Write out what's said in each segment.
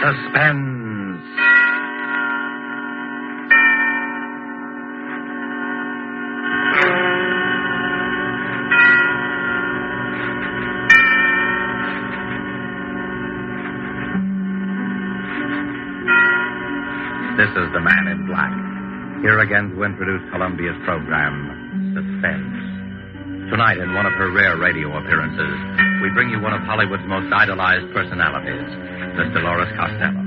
Suspense. This is the Man in Black, here again to introduce Columbia's program, Suspense. Tonight, in one of her rare radio appearances, we bring you one of Hollywood's most idolized personalities, Miss Dolores Costello.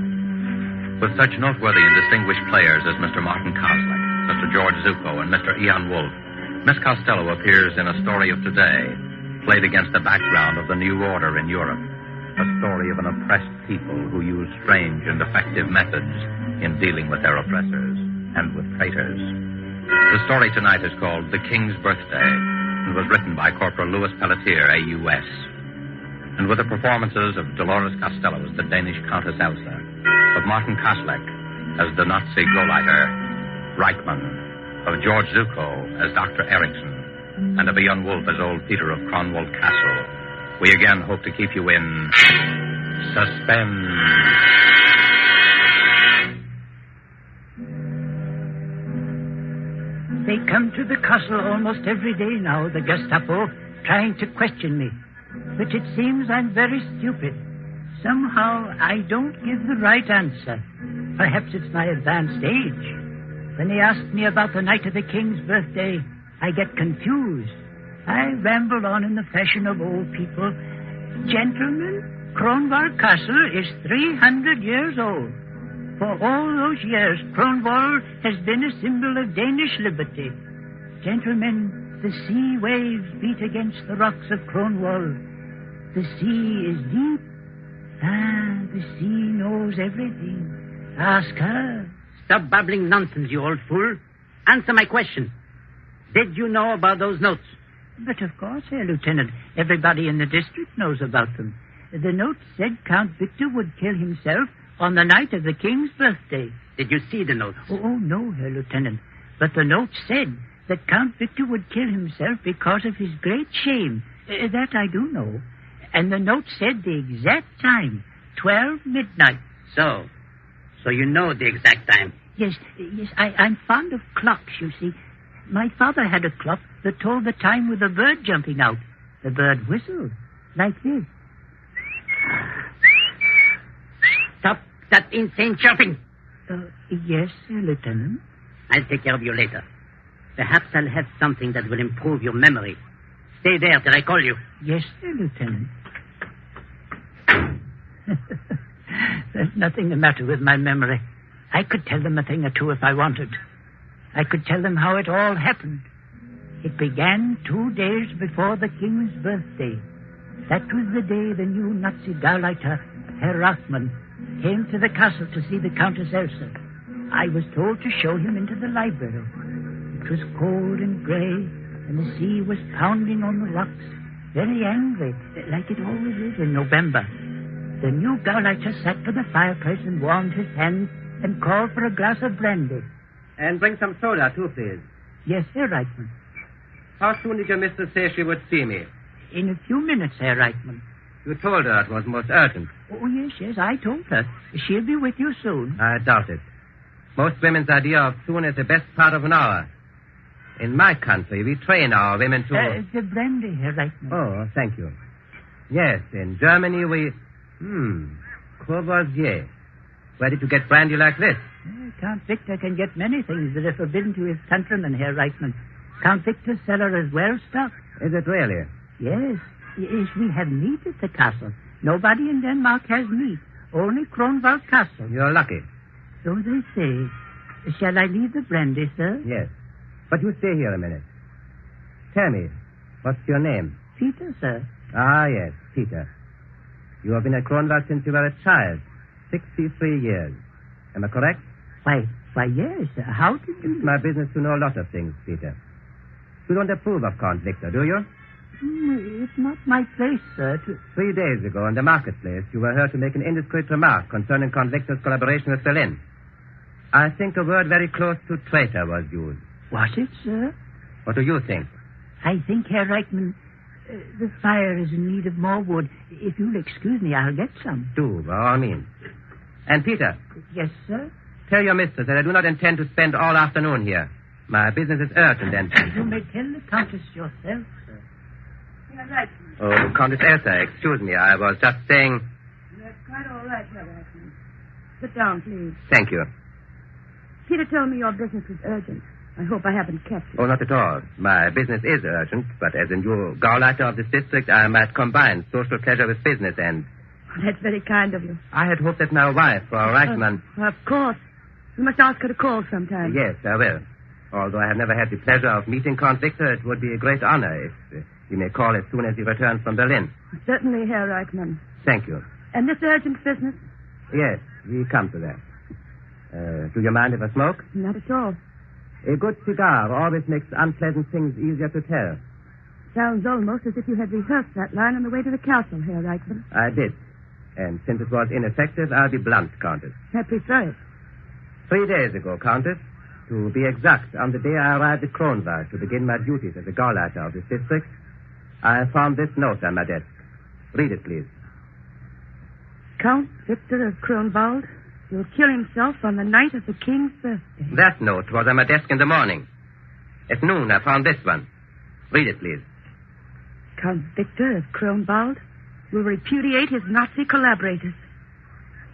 With such noteworthy and distinguished players as Mr. Martin Koslick, Mr. George Zuko, and Mr. Ian Wolfe, Miss Costello appears in A Story of Today, played against the background of the New Order in Europe, a story of an oppressed people who use strange and effective methods in dealing with their oppressors and with traitors. The story tonight is called The King's Birthday and was written by Corporal Louis Pelletier, AUS. And with the performances of Dolores Costello as the Danish Countess Elsa, of Martin Koslick as the Nazi Gauleiter, Reichmann, of George Zuko as Dr. Erickson, and of Ian Wolfe as old Peter of Cronwald Castle, we again hope to keep you in suspense. They come to the castle almost every day now, the Gestapo, trying to question me. But it seems I'm very stupid. Somehow I don't give the right answer. Perhaps it's my advanced age. When they ask me about the night of the king's birthday, I get confused. I ramble on in the fashion of old people. Gentlemen, Kronwall Castle is 300 years old. For all those years, Kronwall has been a symbol of Danish liberty. Gentlemen, the sea waves beat against the rocks of Kronwall. The sea is deep. The sea knows everything. Ask her. Stop babbling nonsense, you old fool. Answer my question. Did you know about those notes? But of course, Herr Lieutenant. Everybody in the district knows about them. The note said Count Victor would kill himself on the night of the king's birthday. Did you see the notes? Oh, no, Herr Lieutenant. But the note said that Count Victor would kill himself because of his great shame. That I do know. And the note said the exact time, 12 midnight. So you know the exact time? Yes, I'm fond of clocks, you see. My father had a clock that told the time with a bird jumping out. The bird whistled, like this. Stop that insane chirping. Yes, Lieutenant. I'll take care of you later. Perhaps I'll have something that will improve your memory. Stay there till I call you. Yes, Lieutenant. There's nothing the matter with my memory. I could tell them a thing or two if I wanted. I could tell them how it all happened. It began 2 days before the king's birthday. That was the day the new Nazi Gauleiter, Herr Reichmann, came to the castle to see the Countess Elsa. I was told to show him into the library. It was cold and grey, and the sea was pounding on the rocks, very angry, like it always is in November. The new Gauleiter sat by the fireplace and warmed his hands and called for a glass of brandy. And bring some soda, too, please. Yes, Herr Reichmann. How soon did your mistress say she would see me? In a few minutes, Herr Reichmann. You told her it was most urgent. Oh, yes, I told her. She'll be with you soon. I doubt it. Most women's idea of soon is the best part of an hour. In my country, we train our women to... The brandy, Herr Reichmann. Oh, thank you. Yes, in Germany we... Courvoisier. Where did you get brandy like this? Count Victor can get many things that are forbidden to his countrymen, Herr Reichmann. Count Victor's cellar is well stocked. Is it really? Yes, we have meat at the castle. Nobody in Denmark has meat. Only Kronwald Castle. You're lucky. So they say. Shall I leave the brandy, sir? Yes. But you stay here a minute. Tell me, what's your name? Peter, sir. Ah, yes, Peter. You have been at Kronwald since you were a child. 63 years. Am I correct? Why, yes. How did you... It's my business to know a lot of things, Peter. You don't approve of Count Victor, do you? It's not my place, sir, to... 3 days ago in the marketplace, you were heard to make an indiscreet remark concerning Count Victor's collaboration with Berlin. I think a word very close to traitor was used. Was it, sir? What do you think? I think, Herr Reichmann, the fire is in need of more wood. If you'll excuse me, I'll get some. Do, by all means. And Peter. Yes, sir? Tell your mistress that I do not intend to spend all afternoon here. My business is urgent and... You may tell the Countess yourself, sir. You're right. Oh, Countess Elsa, excuse me. I was just saying... That's quite all right, Herr Reitman. Sit down, please. Thank you. Peter told me your business was urgent. I hope I haven't kept you. Oh, not at all. My business is urgent, but as a new Gauleiter of this district, I might combine social pleasure with business and... Oh, that's very kind of you. I had hoped that my wife, Frau Reichmann... Of course. You must ask her to call sometime. Yes, I will. Although I have never had the pleasure of meeting Count Victor, it would be a great honor if you may call as soon as he returns from Berlin. Certainly, Herr Reichmann. Thank you. And this urgent business? Yes, we come to that. Do you mind if I smoke? Not at all. A good cigar always makes unpleasant things easier to tell. Sounds almost as if you had rehearsed that line on the way to the castle, Herr Reichmann. I did. And since it was ineffective, I'll be blunt, Countess. I prefer it. 3 days ago, Countess, to be exact, on the day I arrived at Kronwald to begin my duties as a Gauleiter of this district, I found this note on my desk. Read it, please. Count Victor of Kronwald will kill himself on the night of the king's birthday. That note was on my desk in the morning. At noon, I found this one. Read it, please. Count Victor of Kronwald will repudiate his Nazi collaborators.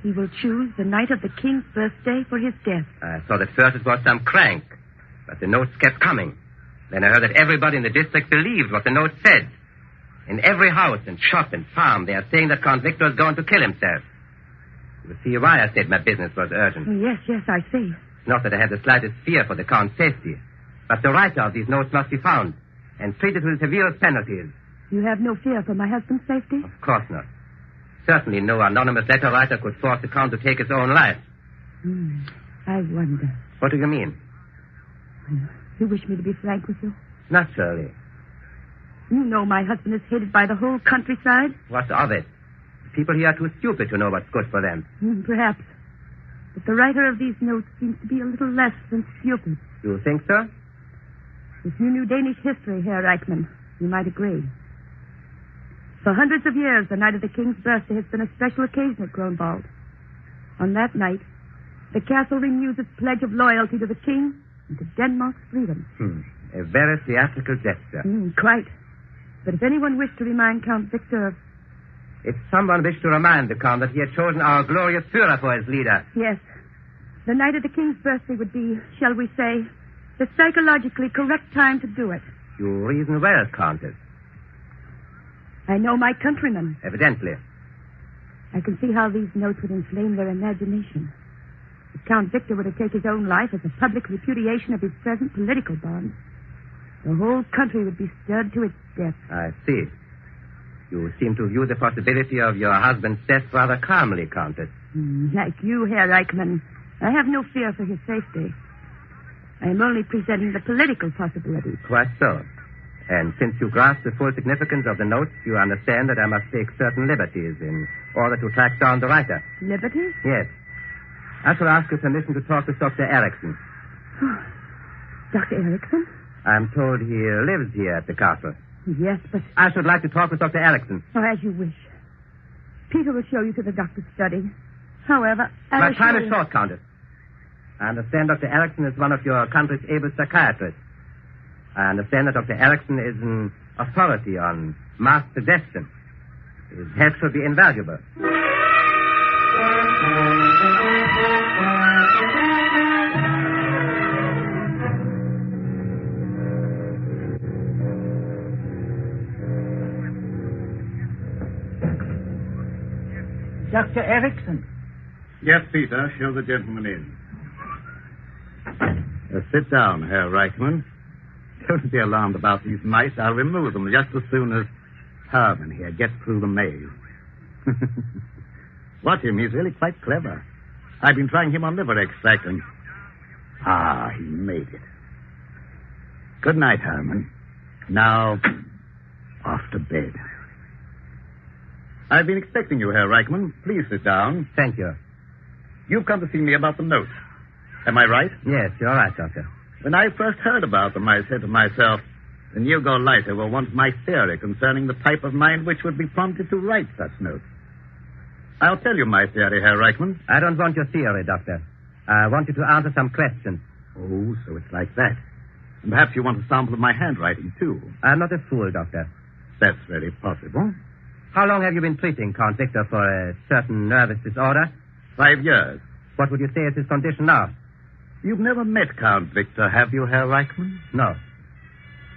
He will choose the night of the king's birthday for his death. I thought at first it was some crank, but the notes kept coming. Then I heard that everybody in the district believed what the note said. In every house and shop and farm, they are saying that Count Victor is going to kill himself. You see why I said my business was urgent. Yes, I see. Not that I have the slightest fear for the Count's safety, but the writer of these notes must be found and treated with severe penalties. You have no fear for my husband's safety? Of course not. Certainly no anonymous letter writer could force the Count to take his own life. I wonder. What do you mean? You wish me to be frank with you? Naturally. You know my husband is hated by the whole countryside. What of it? People here are too stupid to know what's good for them. Perhaps. But the writer of these notes seems to be a little less than stupid. You think so? If you knew Danish history, Herr Reichmann, you might agree. For hundreds of years, the night of the king's birthday has been a special occasion at Kronwald. On that night, the castle renews its pledge of loyalty to the king and to Denmark's freedom. A very theatrical gesture. Quite. But if anyone wished to remind Count Victor of... If someone wished to remind the Count that he had chosen our glorious Führer for his leader. Yes. The night of the king's birthday would be, shall we say, the psychologically correct time to do it. You reason well, Countess. I know my countrymen. Evidently. I can see how these notes would inflame their imagination. If Count Victor were to take his own life as a public repudiation of his present political bonds, the whole country would be stirred to its depths. I see. You seem to view the possibility of your husband's death rather calmly, Countess. Like you, Herr Reichmann, I have no fear for his safety. I am only presenting the political possibility. Quite so. And since you grasp the full significance of the notes, you understand that I must take certain liberties in order to track down the writer. Liberties? Yes. I shall ask your permission to talk with Dr. Erickson. Dr. Erickson? I'm told he lives here at the castle. Yes, but... I should like to talk with Dr. Erickson. Oh, as you wish. Peter will show you to the doctor's study. However, my time is short, Countess. I understand Dr. Erickson is one of your country's able psychiatrists. I understand that Dr. Erickson is an authority on mass suggestion. His help should be invaluable. Dr. Erickson. Yes, Peter. Show the gentleman in. Sit down, Herr Reichmann. Don't be alarmed about these mice. I'll remove them just as soon as Herman here gets through the maze. Watch him. He's really quite clever. I've been trying him on liver extract and... he made it. Good night, Herman. Now, off to bed. I've been expecting you, Herr Reichmann. Please sit down. Thank you. You've come to see me about the notes. Am I right? Yes, you're right, Doctor. When I first heard about them, I said to myself, the new Gauleiter will want my theory concerning the type of mind which would be prompted to write such notes. I'll tell you my theory, Herr Reichman. I don't want your theory, Doctor. I want you to answer some questions. Oh, so it's like that. And perhaps you want a sample of my handwriting, too. I'm not a fool, Doctor. That's very possible. How long have you been treating Count Victor for a certain nervous disorder? 5 years. What would you say is his condition now? You've never met Count Victor, have you, Herr Reichman? No.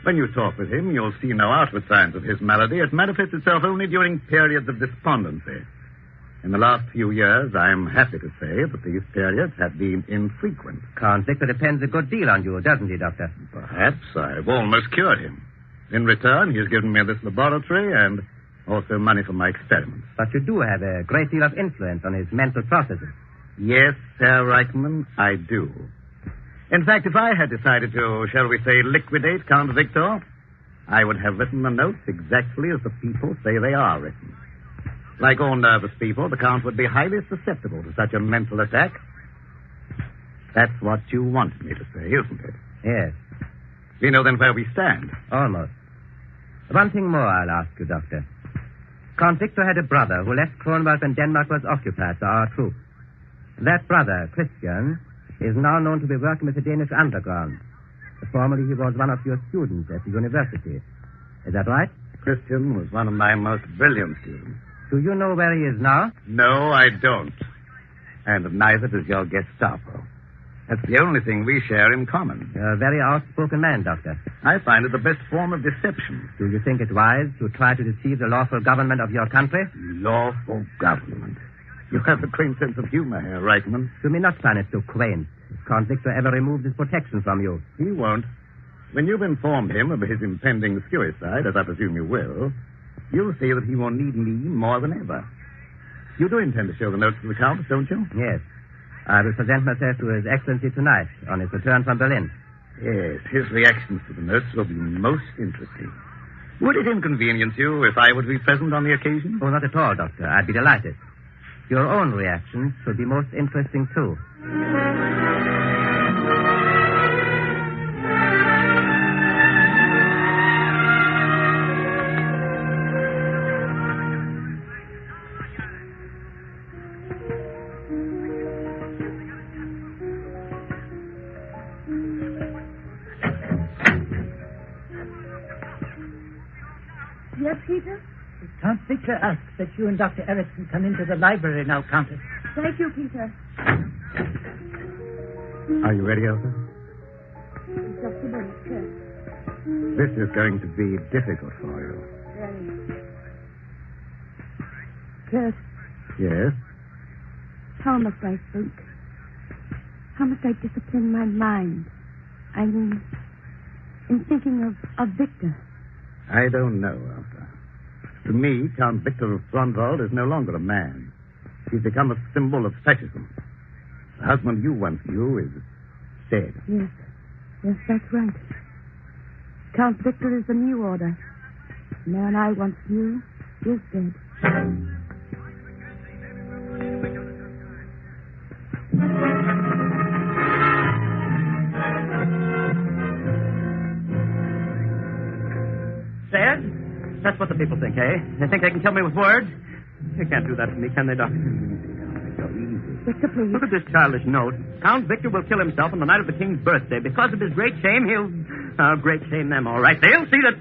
When you talk with him, you'll see no outward signs of his malady. It manifests itself only during periods of despondency. In the last few years, I'm happy to say that these periods have been infrequent. Count Victor depends a good deal on you, doesn't he, Doctor? Perhaps I've almost cured him. In return, he's given me this laboratory and also money for my experiments. But you do have a great deal of influence on his mental processes. Yes, Herr Reichman, I do. In fact, if I had decided to, shall we say, liquidate Count Victor, I would have written the notes exactly as the people say they are written. Like all nervous people, the Count would be highly susceptible to such a mental attack. That's what you wanted me to say, isn't it? Yes. We know then where we stand. Almost. One thing more I'll ask you, Doctor. Count Victor had a brother who left Kronwald when Denmark was occupied by our troops. That brother, Christian, is now known to be working with the Danish underground. Formerly, he was one of your students at the university. Is that right? Christian was one of my most brilliant students. Do you know where he is now? No, I don't. And neither does your Gestapo. That's the only thing we share in common. You're a very outspoken man, Doctor. I find it the best form of deception. Do you think it wise to try to deceive the lawful government of your country? Lawful government? You have a quaint sense of humor, Herr Reichman. You may not find it so quaint. If Count Victor ever removed his protection from you. He won't. When you've informed him of his impending suicide, as I presume you will, you'll see that he will need me more than ever. You do intend to show the notes to the Count, don't you? Yes. I will present myself to His Excellency tonight on his return from Berlin. Yes, his reactions to the notes will be most interesting. Would it inconvenience you if I would be present on the occasion? Oh, not at all, Doctor. I'd be delighted. Your own reactions should be most interesting, too. Yes, Peter? Count Victor asks that you and Dr. Erickson come into the library now, Countess. Thank you, Peter. Are you ready, Elsa? Just a minute, sir. This is going to be difficult for you. Very. Kurt, Yes? how must I think? How must I discipline my mind? I mean, in thinking of Victor. I don't know, Elsa. To me, Count Victor of Kronwald is no longer a man. He's become a symbol of fascism. The husband you once knew is dead. Yes. Yes, that's right. Count Victor is the new order. The man I once knew is dead. Sad? That's what the people think, eh? They think they can kill me with words? They can't do that to me, can they, Doctor? Victor, please. Look at this childish note. Count Victor will kill himself on the night of the king's birthday. Because of his great shame, he'll... Oh, great shame them, all right. They'll see that...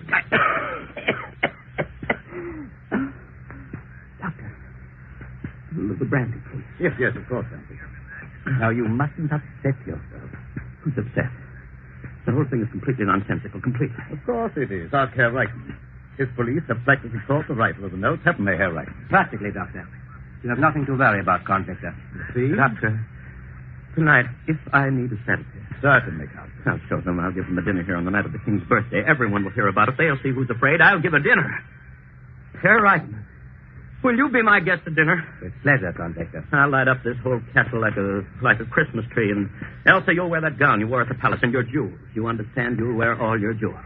Doctor, a little brandy, please. Yes, of course, Andy. Now, you mustn't upset yourself. Who's upset? The whole thing is completely nonsensical, completely. Of course it is. Ask Herr Reichman. His police have practically caught the writer of the notes, haven't they, Herr Reichman? Practically, Doctor. You have nothing to worry about, Count Victor. See? Doctor, tonight, if I need a sedative... Certainly, Count. I'll show them. I'll give them a dinner here on the night of the king's birthday. Everyone will hear about it. They'll see who's afraid. I'll give a dinner. Herr Reichman, will you be my guest at dinner? With pleasure, Count Victor. I'll light up this whole castle like a Christmas tree. And Elsa, you'll wear that gown you wore at the palace and your jewels. You understand? You'll wear all your jewels.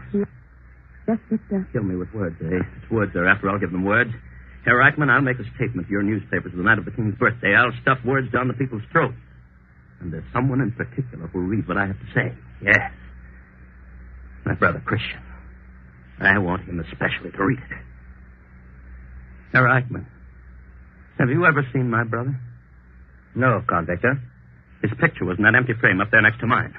Yes, Victor. Kill me with words, eh? It's words thereafter. I'll give them words. Herr Reichman, I'll make a statement to your newspapers the night of the king's birthday. I'll stuff words down the people's throats. And there's someone in particular who'll read what I have to say. Yes. My brother Christian. I want him especially to read it. Herr Reichman, Have you ever seen my brother? No, Count Victor. His picture was in that empty frame up there next to mine.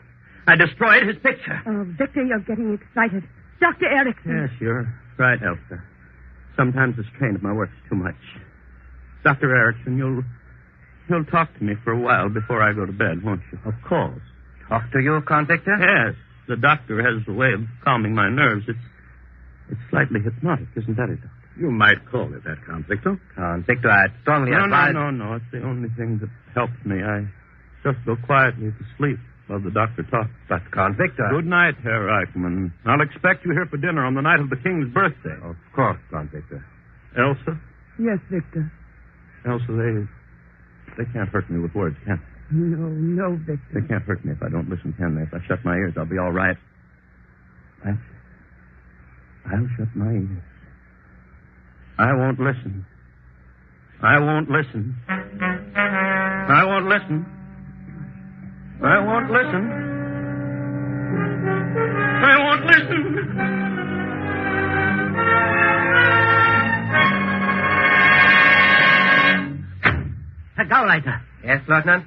I destroyed his picture. Oh, Victor, you're getting excited. Dr. Erickson. Yes, you're right, Elsa. Sometimes the strain of my work's too much. Dr. Erickson, you'll talk to me for a while before I go to bed, won't you? Of course. Talk to you, Count Victor? Yes. The doctor has a way of calming my nerves. It's slightly hypnotic, isn't that it, Doctor? You might call it that, Count Victor. Count Victor, I'd strongly advise... No. It's the only thing that helps me. I just go quietly to sleep while the doctor talks. But, Count Victor... Good night, Herr Eichmann. I'll expect you here for dinner on the night of the King's birthday. Of course, Count Victor. Elsa? Yes, Victor. Elsa, they can't hurt me with words, can they? No, Victor. They can't hurt me if I don't listen, can they? If I shut my ears, I'll be all right. I'll shut my ears. I won't listen. I won't listen. I won't listen. I won't listen. I won't listen. Herr Gauleiter. Yes, Lieutenant?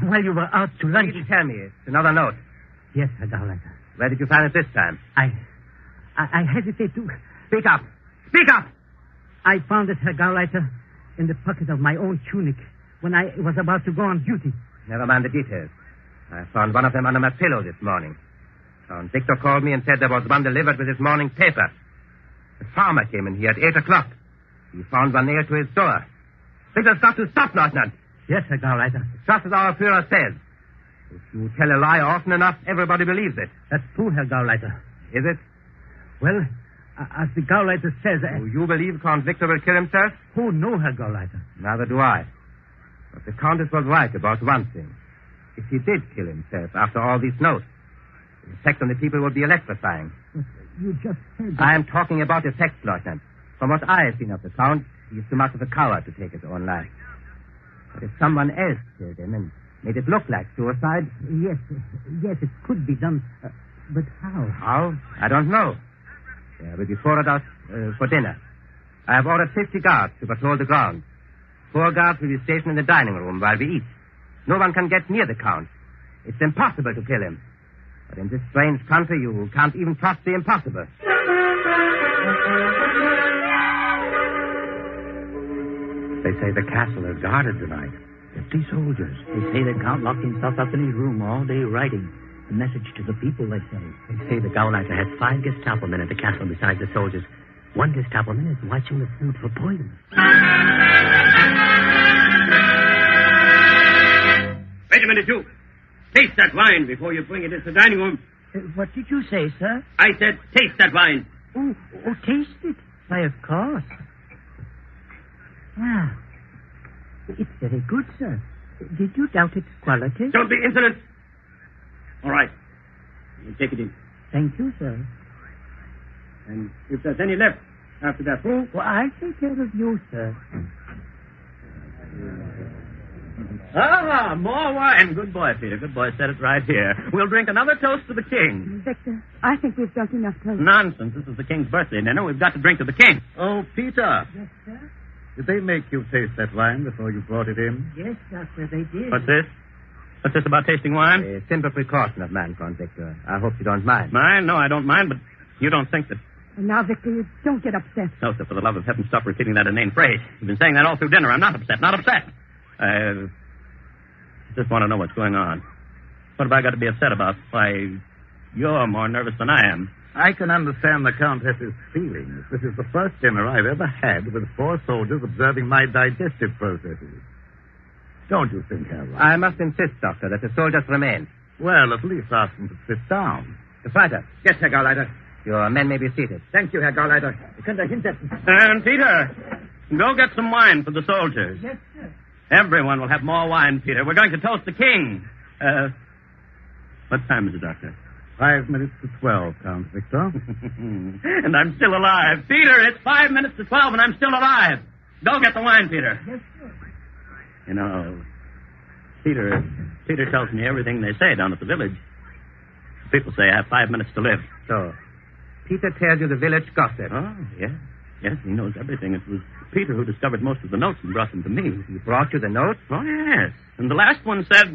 While you were out to lunch... Please tell me. It's another note. Yes, Herr Gauleiter. Where did you find it this time? I hesitate to... Speak up! Speak up! I found it, Herr Gauleiter, in the pocket of my own tunic when I was about to go on duty. Never mind the details. I found one of them under my pillow this morning. Count Victor called me and said there was one delivered with his morning paper. The farmer came in here at 8 o'clock. He found one nailed to his door. This has got to stop, Lieutenant. Yes, Herr Gauleiter. Just as our Führer says. If you tell a lie often enough, everybody believes it. That's true, Herr Gauleiter. Is it? Well, as the Gauleiter says... Do you believe Count Victor will kill himself? Oh, no, Herr Gauleiter. Neither do I. But the Countess was right about one thing. If he did kill himself after all these notes, the effect on the people would be electrifying. But you just said that... I am talking about effects, Lieutenant. From what I have seen of the Count, he is too much of a coward to take his own life. But if someone else killed him and made it look like suicide... Yes, it could be done. But how? How? I don't know. We'll be forwarded out for dinner. I have ordered 50 guards to patrol the grounds. 4 guards will be stationed in the dining room while we eat. No one can get near the Count. It's impossible to kill him. But in this strange country, you can't even trust the impossible. They say the castle is guarded tonight. 50 soldiers. They say the Count locked himself up in his room all day writing. A message to the people, they say. They say the Gauleiter has 5 Gestapo men at the castle besides the soldiers. 1 Gestapo man is watching the food for poison. Wait a minute, you. Taste that wine before you bring it into the dining room. What did you say, sir? I said taste that wine. Oh, taste it. Why, of course. Ah, it's very good, sir. Did you doubt its quality? Don't be insolent. All right. You take it in. Thank you, sir. And if there's any left after that full... Well, I'll take care of you, sir. Ah, more wine. Good boy, Peter. Good boy. Set it right here. We'll drink another toast to the king. Victor, I think we've drunk enough toast. Nonsense. This is the king's birthday dinner. We've got to drink to the king. Oh, Peter. Yes, sir? Did they make you taste that wine before you brought it in? Yes, doctor, they did. What's this? What's this about tasting wine? A simple precaution of mine, Count Victor. I hope you don't mind. Mine? No, I don't mind, but you don't think that... And now, Victor, you don't get upset. No, sir, for the love of heaven, stop repeating that inane phrase. You've been saying that all through dinner. I'm not upset. Not upset. I just want to know what's going on. What have I got to be upset about? Why, you're more nervous than I am. I can understand the Countess's feelings. This is the first dinner I've ever had with 4 soldiers observing my digestive processes. Don't you think, Harold? I must insist, Doctor, that the soldiers remain. Well, at least ask them to sit down. The fighter. Yes, Herr Gauleiter. Your men may be seated. Thank you, Herr Gauleiter. And, Peter, go get some wine for the soldiers. Yes, sir. Everyone will have more wine, Peter. We're going to toast the king. What time is it, Doctor? 5 minutes to 12, Count Victor. And I'm still alive. Peter, it's 5 minutes to 12 and I'm still alive. Go get the wine, Peter. Yes, sir. You know, Peter tells me everything they say down at the village. People say I have 5 minutes to live. So, Peter tells you the village gossip. Oh, yes. Yes, he knows everything. It was Peter who discovered most of the notes and brought them to me. He brought you the notes? Oh, yes. And the last one said...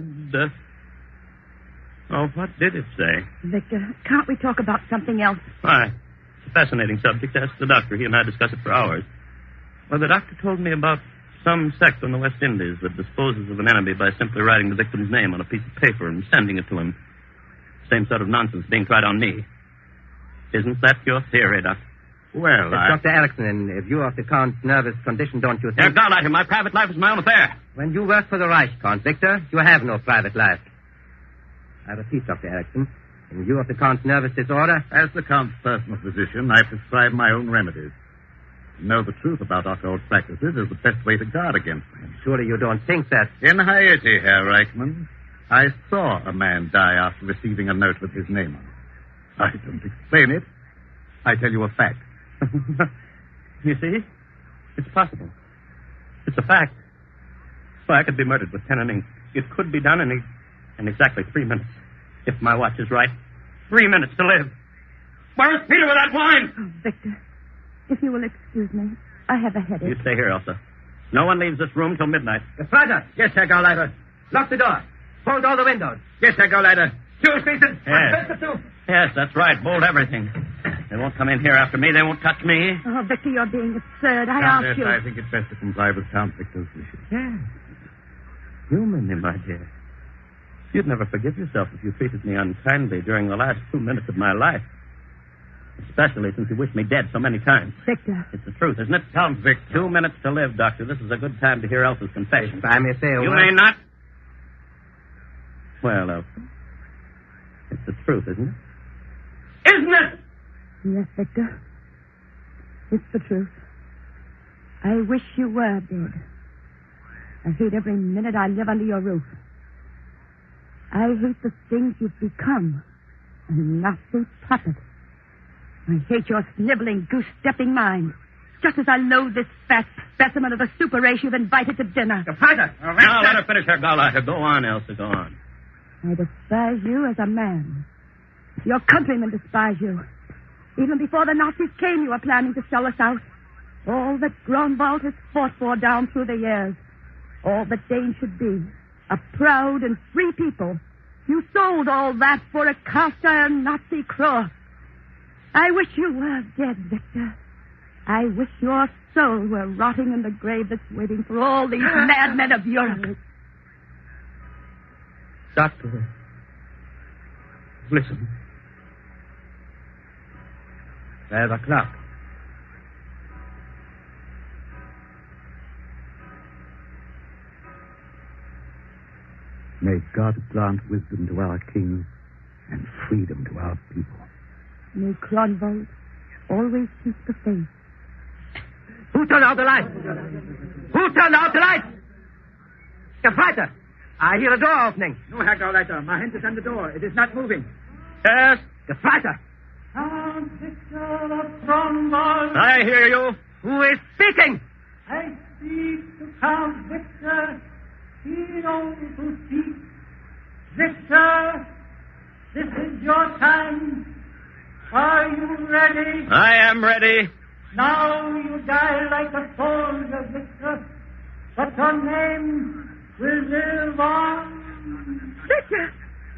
Oh, what did it say? Victor, can't we talk about something else? Why? It's a fascinating subject. Ask the doctor. He and I discuss it for hours. Well, the doctor told me about some sect in the West Indies that disposes of an enemy by simply writing the victim's name on a piece of paper and sending it to him. Same sort of nonsense being tried on me. Isn't that your theory, Doctor? Well, Dr. Erickson, in view of the Count's nervous condition, don't you think... Now, Gauleiter, my private life is my own affair. When you work for the Reich, Count Victor, you have no private life. I repeat, Dr. Erickson, in view of the Count's nervous disorder... As the Count's personal physician, I prescribe my own remedies. To know the truth about occult practices is the best way to guard against them. Surely you don't think that... In Haiti, Herr Reichman, I saw a man die after receiving a note with his name on it. I don't explain it. I tell you a fact. You see? It's possible. It's a fact. So I could be murdered with pen and ink. It could be done in exactly 3 minutes. If my watch is right. 3 minutes to live. Where's Peter with that wine? Oh, Victor, if you will excuse me, I have a headache. You stay here, Elsa. No one leaves this room till midnight. The father. Yes, Herr Gauleiter. Lock the door. Bolt all the windows. Yes, Herr Gauleiter. Yes, that's right. Bolt everything. They won't come in here after me. They won't touch me. Oh, Victor, you're being absurd. I Countess, ask you. I think it's best to comply with Count Victor's wishes. Yes. Humanly, my dear. You'd never forgive yourself if you treated me unkindly during the last 2 minutes of my life. Especially since you wished me dead so many times. Victor. It's the truth, isn't it? Count Victor. 2 minutes to live, Doctor. This is a good time to hear Elsa's confession. If I may say a You word. may not. Well, Elsa. It's the truth, isn't it? Isn't it? Yes, Victor. It's the truth. I wish you were dead. I hate every minute I live under your roof. I hate the things you've become. A Nazi puppet. I hate your sniveling, goose-stepping mind. Just as I loathe this fat specimen of the super race you've invited to dinner. The father. Now, let her finish her Gauleiter. Go on, Elsa, go on. I despise you as a man. Your countrymen despise you. Even before the Nazis came, you were planning to sell us out. All that Grunwald has fought for down through the years. All that Danes should be. A proud and free people. You sold all that for a cast-iron Nazi cross. I wish you were dead, Victor. I wish your soul were rotting in the grave that's waiting for all these madmen of Europe. Doctor, listen. 12 o'clock. May God grant wisdom to our king and freedom to our people. May Grunwald always keep the faith. Who turned out the lights? Who turned out the lights? The fighter. I hear a door opening. No, Herr Gauleiter. My hand is on the door. It is not moving. Yes? The fighter. Count Victor of Grunwald. I hear you. Who is speaking? I speak to Count Victor. He knows who speaks. Victor, this is your time. Are you ready? I am ready. Now you die like a soldier, Victor. But your name will live on. Victor!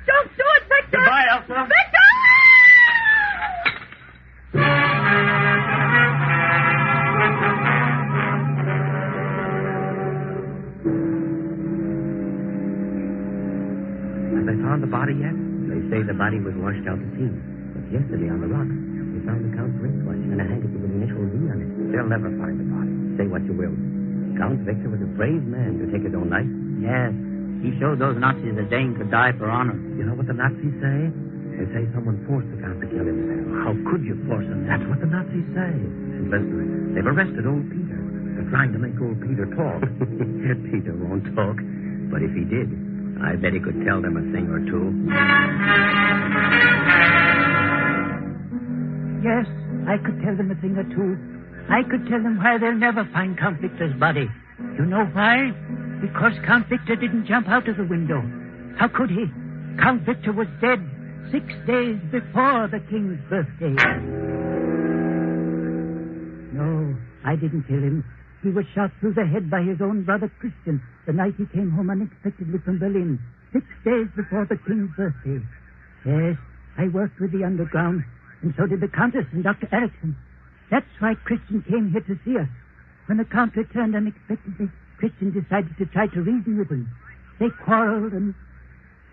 Don't do it, Victor! Goodbye, Elsa. Victor! Have they found the body yet? They say the body was washed out to sea. But yesterday on the rocks, they found the Count's wristwatch and a handkerchief with the initial V on it. They'll never find the body. Say what you will. Count Victor was a brave man to take his own life. Yes. He showed those Nazis that Dane could die for honor. You know what the Nazis say? They say someone forced the Count to kill himself. How could you force him? That's what the Nazis say. And listen, they've arrested old Peter. They're trying to make old Peter talk. Peter won't talk. But if he did, I bet he could tell them a thing or two. Yes, I could tell them a thing or two. I could tell them why they'll never find Count Victor's body. You know why? Because Count Victor didn't jump out of the window. How could he? Count Victor was dead 6 days before the king's birthday. No, I didn't kill him. He was shot through the head by his own brother Christian the night he came home unexpectedly from Berlin, 6 days before the King's birthday. Yes, I worked with the underground, and so did the Countess and Dr. Erickson. That's why Christian came here to see us. When the Count returned unexpectedly, Christian decided to try to reason with him. They quarreled and,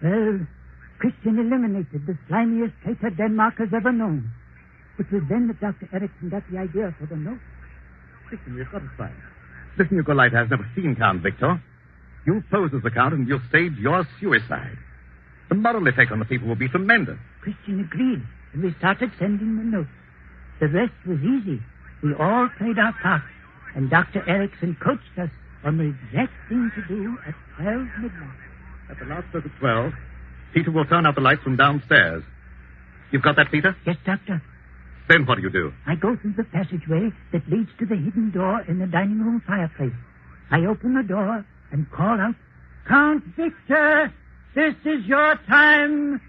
well, Christian eliminated the slimiest traitor Denmark has ever known. It was then that Dr. Erickson got the idea for the note. Listen, you've got to find. Listen, your Goliath has never seen Count Victor. You'll pose as the Count and you'll stage your suicide. The moral effect on the people will be tremendous. Christian agreed, and we started sending the notes. The rest was easy. We all played our parts, and Dr. Erickson coached us on the exact thing to do at 12 midnight. At the last stroke of 12, Peter will turn out the lights from downstairs. You've got that, Peter? Yes, Doctor. Then what do? I go through the passageway that leads to the hidden door in the dining room fireplace. I open the door and call out, Count Victor, this is your time.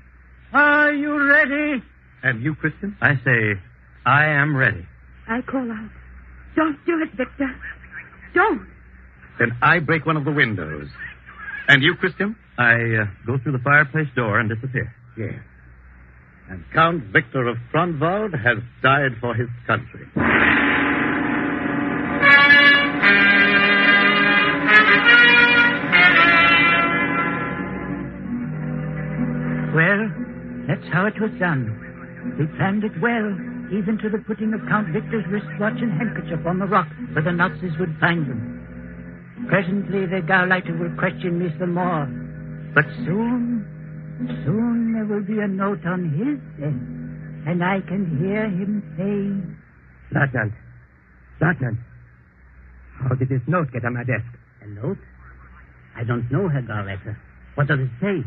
Are you ready? And you, Christian? I say, I am ready. I call out, don't do it, Victor. Don't. Then I break one of the windows. And you, Christian? I go through the fireplace door and disappear. Yes. And Count Victor of Frondwald has died for his country. Well, that's how it was done. We planned it well, even to the putting of Count Victor's wristwatch and handkerchief on the rock where the Nazis would find them. Presently, the Gauleiter will question me some more. But soon there will be a note on his desk, and I can hear him say, Lieutenant, how did this note get on my desk? A note? I don't know, Herr Gauleiter. What does it say?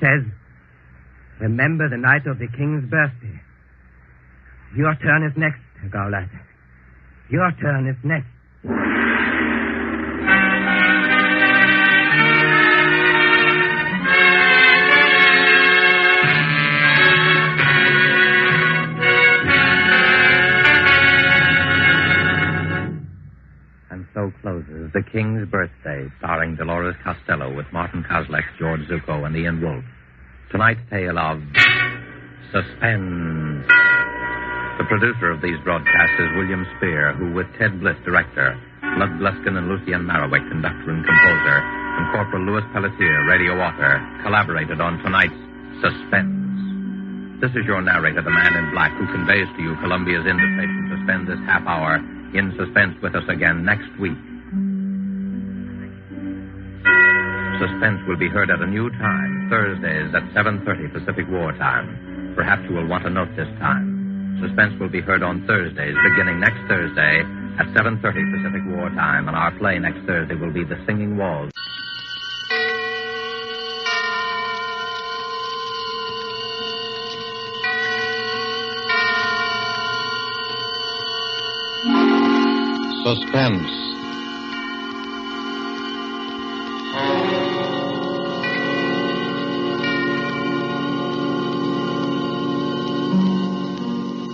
Says, remember the night of the King's birthday. Your turn is next, Herr Gauleiter. Your turn is next. So closes The King's Birthday, starring Dolores Costello with Martin Kozlek, George Zuko, and Ian Wolfe. Tonight's tale of Suspense. The producer of these broadcasts is William Spear, who, with Ted Bliss, director, Lud Gluskin and Lucien Marowik, conductor and composer, and Corporal Louis Pelletier, radio author, collaborated on tonight's Suspense. This is your narrator, the Man in Black, who conveys to you Columbia's invitation to spend this half hour in suspense with us again next week. Suspense will be heard at a new time, Thursdays at 7:30 Pacific War Time. Perhaps you will want a note this time. Suspense will be heard on Thursdays, beginning next Thursday at 7:30 Pacific War Time, and our play next Thursday will be The Singing Walls. Suspense.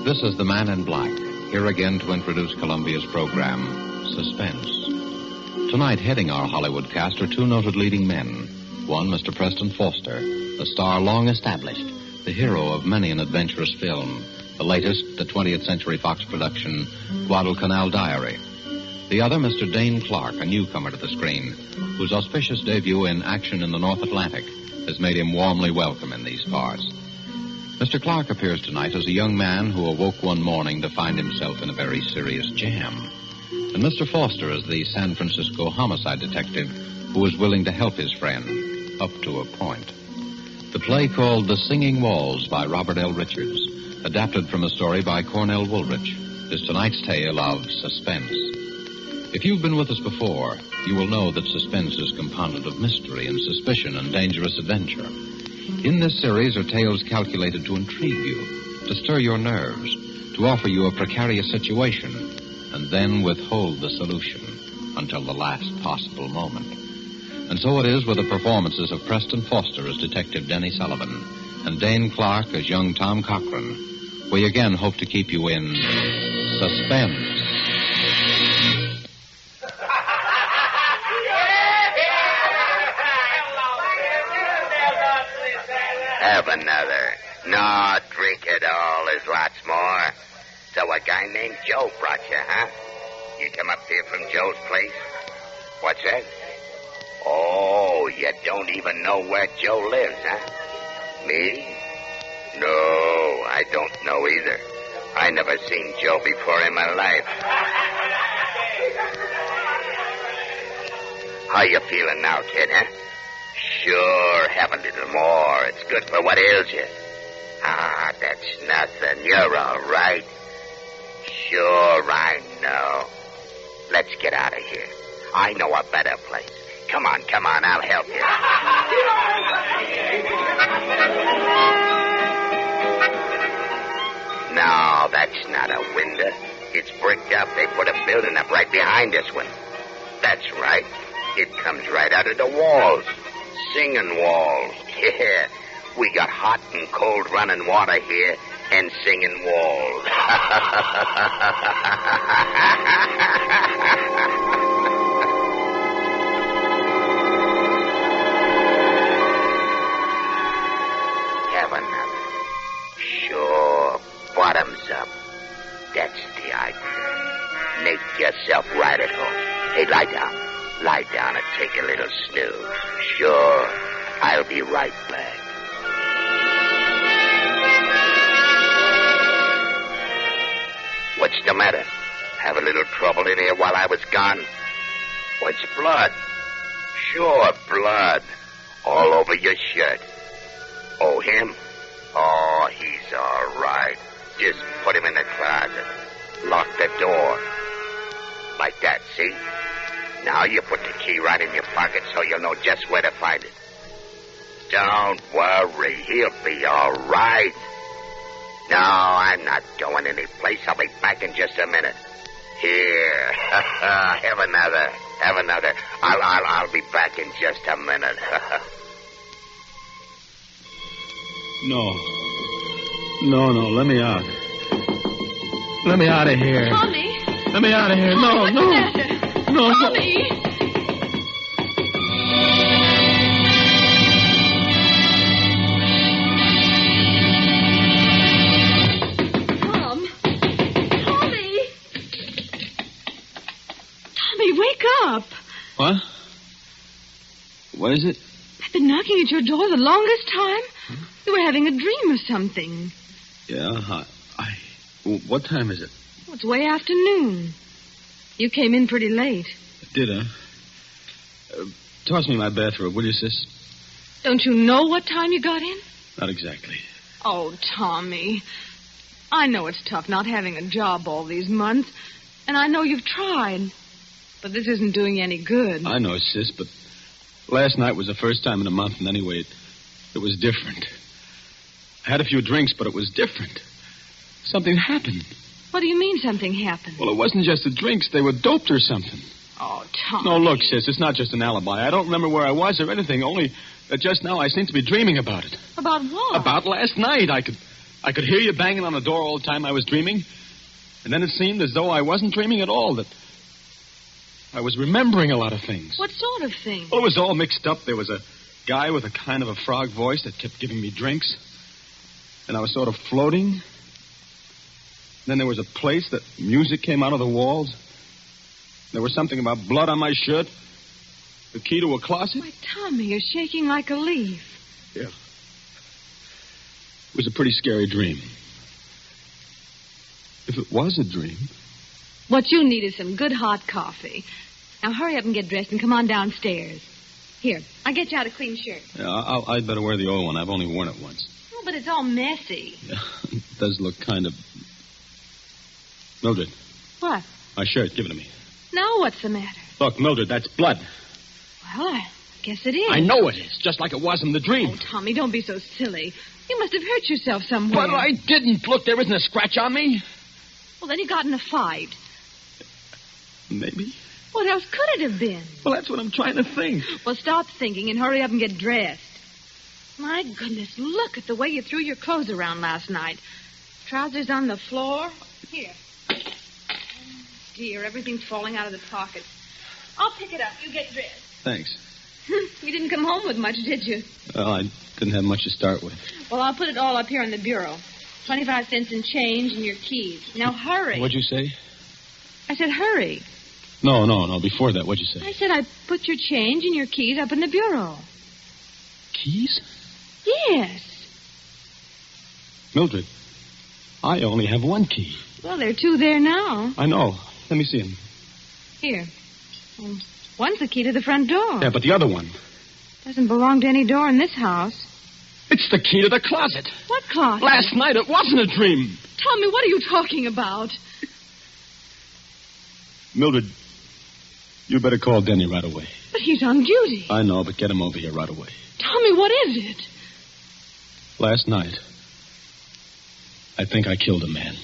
This is the Man in Black, here again to introduce Columbia's program, Suspense. Tonight, heading our Hollywood cast are two noted leading men. One, Mr. Preston Foster, a star long established, the hero of many an adventurous film. The latest, the 20th Century Fox production, Guadalcanal Diary. The other, Mr. Dane Clark, a newcomer to the screen, whose auspicious debut in Action in the North Atlantic has made him warmly welcome in these parts. Mr. Clark appears tonight as a young man who awoke one morning to find himself in a very serious jam. And Mr. Foster is the San Francisco homicide detective who is willing to help his friend, up to a point. The play called The Singing Walls by Robert L. Richards, adapted from a story by Cornell Woolrich, is tonight's tale of Suspense. If you've been with us before, you will know that Suspense is compounded of mystery and suspicion and dangerous adventure. In this series are tales calculated to intrigue you, to stir your nerves, to offer you a precarious situation, and then withhold the solution until the last possible moment. And so it is with the performances of Preston Foster as Detective Denny Sullivan and Dane Clark as young Tom Cochran, we again hope to keep you in suspense. Have another. No, drink it all. There's lots more. So a guy named Joe brought you, huh? You come up here from Joe's place? What's that? Oh, you don't even know where Joe lives, huh? Me? No, I don't know either. I never seen Joe before in my life. How you feeling now, kid, huh? Sure, have a little more. It's good for what ails you. Ah, that's nothing. You're all right. Sure, I know. Let's get out of here. I know a better place. Come on, I'll help you. No, that's not a window. It's bricked up. They put a building up right behind this one. That's right. It comes right out of the walls. Singing walls. Yeah. We got hot and cold running water here and singing walls. Have another. Sure, bottoms up. That's the idea. Make yourself right at home. Hey, lie down. Lie down and take a little snooze. Sure, I'll be right back. What's the matter? Have a little trouble in here while I was gone? What's blood? Sure, blood. All over your shirt. Oh, him? Oh, he's all right. Just put him in the closet. Lock the door. Like that, see? Now you put the key right in your pocket so you'll know just where to find it. Don't worry. He'll be all right. No, I'm not going anyplace. I'll be back in just a minute. Here. Have another. Have another. I'll be back in just a minute. No, let me out. Let me out of here. Tommy. Let me out of here. Tommy, No. What's the matter? No. Tommy. Wake up. What? What is it? I've been knocking at your door the longest time. Huh? You were having a dream or something. Yeah, what time is it? Oh, it's way afternoon. You came in pretty late. Did I? Toss me my bathrobe, will you, sis? Don't you know what time you got in? Not exactly. Oh, Tommy. I know it's tough not having a job all these months, and I know you've tried. But this isn't doing you any good. I know, sis, but last night was the first time in a month, and anyway, it was different. I had a few drinks, but it was different. Something happened. What do you mean something happened? Well, it wasn't just the drinks. They were doped or something. Oh, Tommy. No, look, sis, it's not just an alibi. I don't remember where I was or anything, only that just now I seem to be dreaming about it. About what? About last night. I could hear you banging on the door all the time I was dreaming. And then it seemed as though I wasn't dreaming at all, that I was remembering a lot of things. What sort of things? Well, it was all mixed up. There was a guy with a kind of a frog voice that kept giving me drinks. And I was sort of floating. Then there was a place that music came out of the walls. There was something about blood on my shirt. The key to a closet. Why, Tommy, you're shaking like a leaf. Yeah. It was a pretty scary dream. If it was a dream... What you need is some good hot coffee. Now hurry up and get dressed and come on downstairs. Here, I'll get you out a clean shirt. Yeah, I'd better wear the old one. I've only worn it once. Oh, but it's all messy. Yeah, it does look kind of... Mildred. What? My shirt, give it to me. Now what's the matter? Look, Mildred, that's blood. Well, I guess it is. I know it is, just like it was in the dream. Oh, Tommy, don't be so silly. You must have hurt yourself somewhere. But I didn't. Look, there isn't a scratch on me. Well, then you got in a fight. Maybe. What else could it have been? Well, that's what I'm trying to think. Well, stop thinking and hurry up and get dressed. My goodness, look at the way you threw your clothes around last night. Trousers on the floor. Here. Oh, dear, everything's falling out of the pockets. I'll pick it up. You get dressed. Thanks. You didn't come home with much, did you? Well, I didn't have much to start with. Well, I'll put it all up here on the bureau. 25 cents in change and your keys. Now, hurry. What'd you say? I said hurry. No. Before that, what'd you say? I said I put your change and your keys up in the bureau. Keys? Yes. Mildred, I only have one key. Well, there are two there now. I know. Let me see them. Here. One's the key to the front door. Yeah, but the other one. Doesn't belong to any door in this house. It's the key to the closet. What closet? Last night it wasn't a dream. Tommy, what are you talking about? Mildred, you better call Denny right away. But he's on duty. I know, but get him over here right away. Tommy, what is it? Last night, I think I killed a man.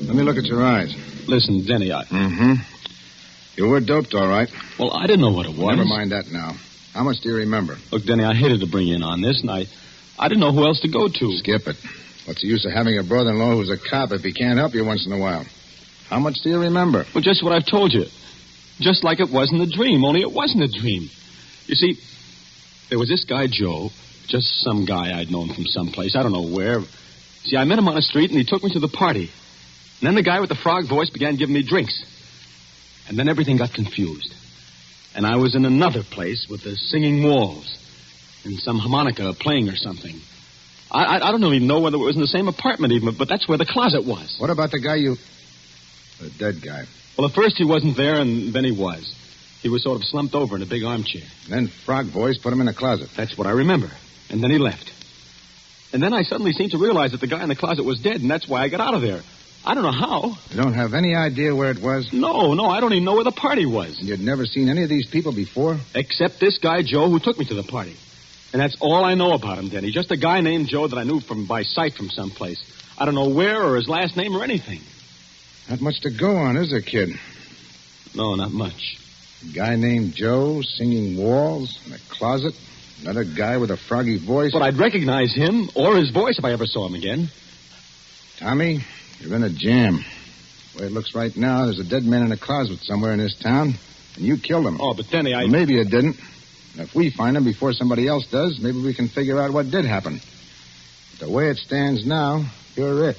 Let me look at your eyes. Listen, Denny, Mm-hmm. You were doped, all right. Well, I didn't know what it was. Never mind that now. How much do you remember? Look, Denny, I hated to bring you in on this, and I didn't know who else to go to. Skip it. What's the use of having a brother-in-law who's a cop if he can't help you once in a while? How much do you remember? Well, just what I've told you. Just like it wasn't a dream, only it wasn't a dream. You see, there was this guy, Joe, just some guy I'd known from someplace, I don't know where. See, I met him on the street, and he took me to the party. And then the guy with the frog voice began giving me drinks. And then everything got confused. And I was in another place with the singing walls and some harmonica playing or something. I don't even know whether it was in the same apartment even, but that's where the closet was. What about the guy the dead guy? Well, at first he wasn't there, and then he was. He was sort of slumped over in a big armchair. And then Frog Voice put him in the closet. That's what I remember. And then he left. And then I suddenly seemed to realize that the guy in the closet was dead, and that's why I got out of there. I don't know how. You don't have any idea where it was? No, I don't even know where the party was. And you'd never seen any of these people before? Except this guy, Joe, who took me to the party. And that's all I know about him, Denny. Just a guy named Joe that I knew by sight from someplace. I don't know where or his last name or anything. Not much to go on, is there, kid? No, not much. A guy named Joe, singing walls, in a closet. Another guy with a froggy voice. But I'd recognize him or his voice if I ever saw him again. Tommy, you're in a jam. The way it looks right now, there's a dead man in a closet somewhere in this town, and you killed him. Oh, but Denny, Well, maybe you didn't. And if we find him before somebody else does, maybe we can figure out what did happen. But the way it stands now, you're it.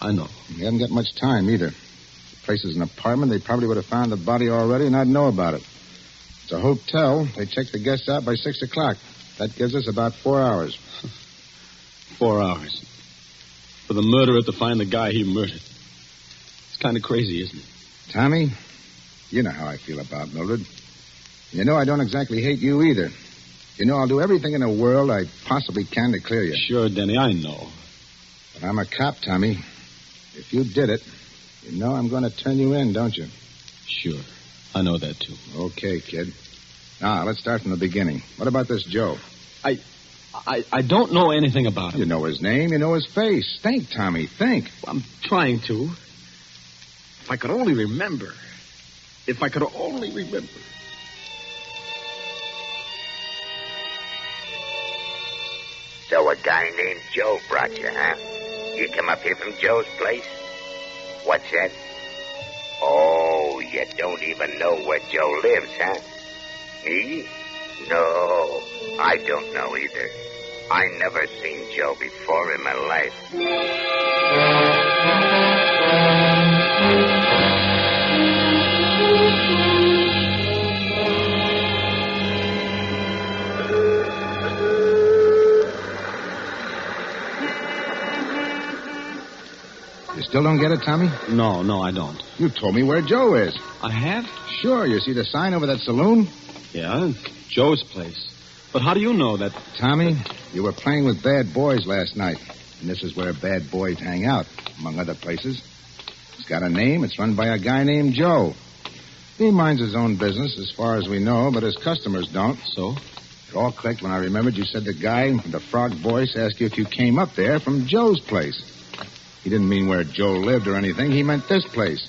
I know. You haven't got much time, either. The place is an apartment. They probably would have found the body already, and I'd know about it. It's a hotel. They check the guests out by 6 o'clock. That gives us about 4 hours. 4 hours. For the murderer to find the guy he murdered. It's kind of crazy, isn't it? Tommy, you know how I feel about Mildred. You know I don't exactly hate you either. You know I'll do everything in the world I possibly can to clear you. Sure, Denny, I know. But I'm a cop, Tommy. If you did it, you know I'm going to turn you in, don't you? Sure. I know that, too. Okay, kid. Now, let's start from the beginning. What about this Joe? I don't know anything about him. You know his name, you know his face. Think, Tommy, think. I'm trying to. If I could only remember. If I could only remember. So a guy named Joe brought you, huh? You come up here from Joe's place? What's that? Oh, you don't even know where Joe lives, huh? Me? No, I don't know either. I never seen Joe before in my life. You still don't get it, Tommy? No, I don't. You told me where Joe is. I have? Sure, you see the sign over that saloon? Yeah, Joe's place. But how do you know that? Tommy, you were playing with bad boys last night. And this is where bad boys hang out, among other places. It's got a name. It's run by a guy named Joe. He minds his own business, as far as we know, but his customers don't. So? It all clicked when I remembered you said the guy with the frog voice asked you if you came up there from Joe's place. He didn't mean where Joe lived or anything. He meant this place.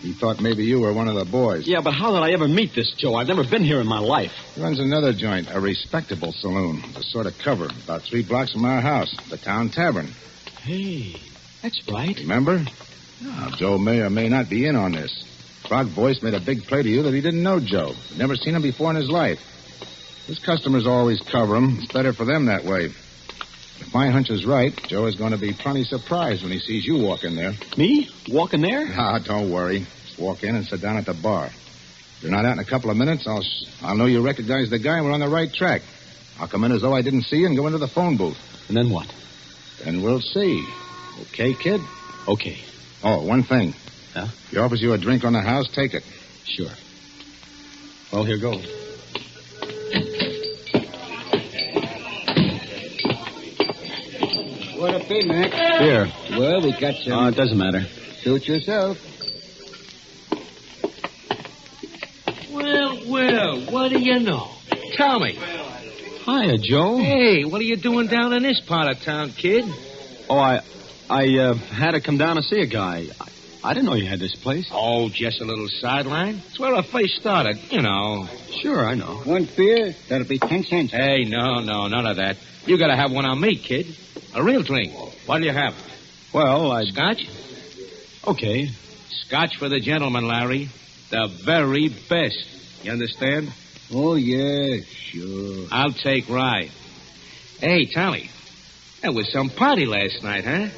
He thought maybe you were one of the boys. Yeah, but how did I ever meet this Joe? I've never been here in my life. He runs another joint, a respectable saloon. It's a sort of cover, about 3 blocks from our house, the Town Tavern. Hey, that's right. Remember? Now, Joe may or may not be in on this. Frog Voice made a big play to you that he didn't know Joe. He'd never seen him before in his life. His customers always cover him. It's better for them that way. If my hunch is right, Joe is going to be plenty surprised when he sees you walk in there. Me? Walk in there? Ah, don't worry. Just walk in and sit down at the bar. If you're not out in a couple of minutes, I'll know you recognize the guy and we're on the right track. I'll come in as though I didn't see you and go into the phone booth. And then what? Then we'll see. Okay, kid? Okay. Oh, one thing. Huh? If he offers you a drink on the house, take it. Sure. Well, here goes. What a be, Mac? Here. Well, we got some... It doesn't matter. Suit yourself. Well, what do you know? Tell me. Hiya, Joe. Hey, what are you doing down in this part of town, kid? Oh, I had to come down to see a guy. I didn't know you had this place. Oh, just a little sideline. It's where I first started, you know. Sure, I know. One beer, that'll be 10 cents. Hey, no, none of that. You gotta have one on me, kid. A real drink. What do you have? Well, Scotch? Okay. Scotch for the gentleman, Larry. The very best. You understand? Oh, yeah, sure. I'll take rye. Hey, Tommy. That was some party last night, huh?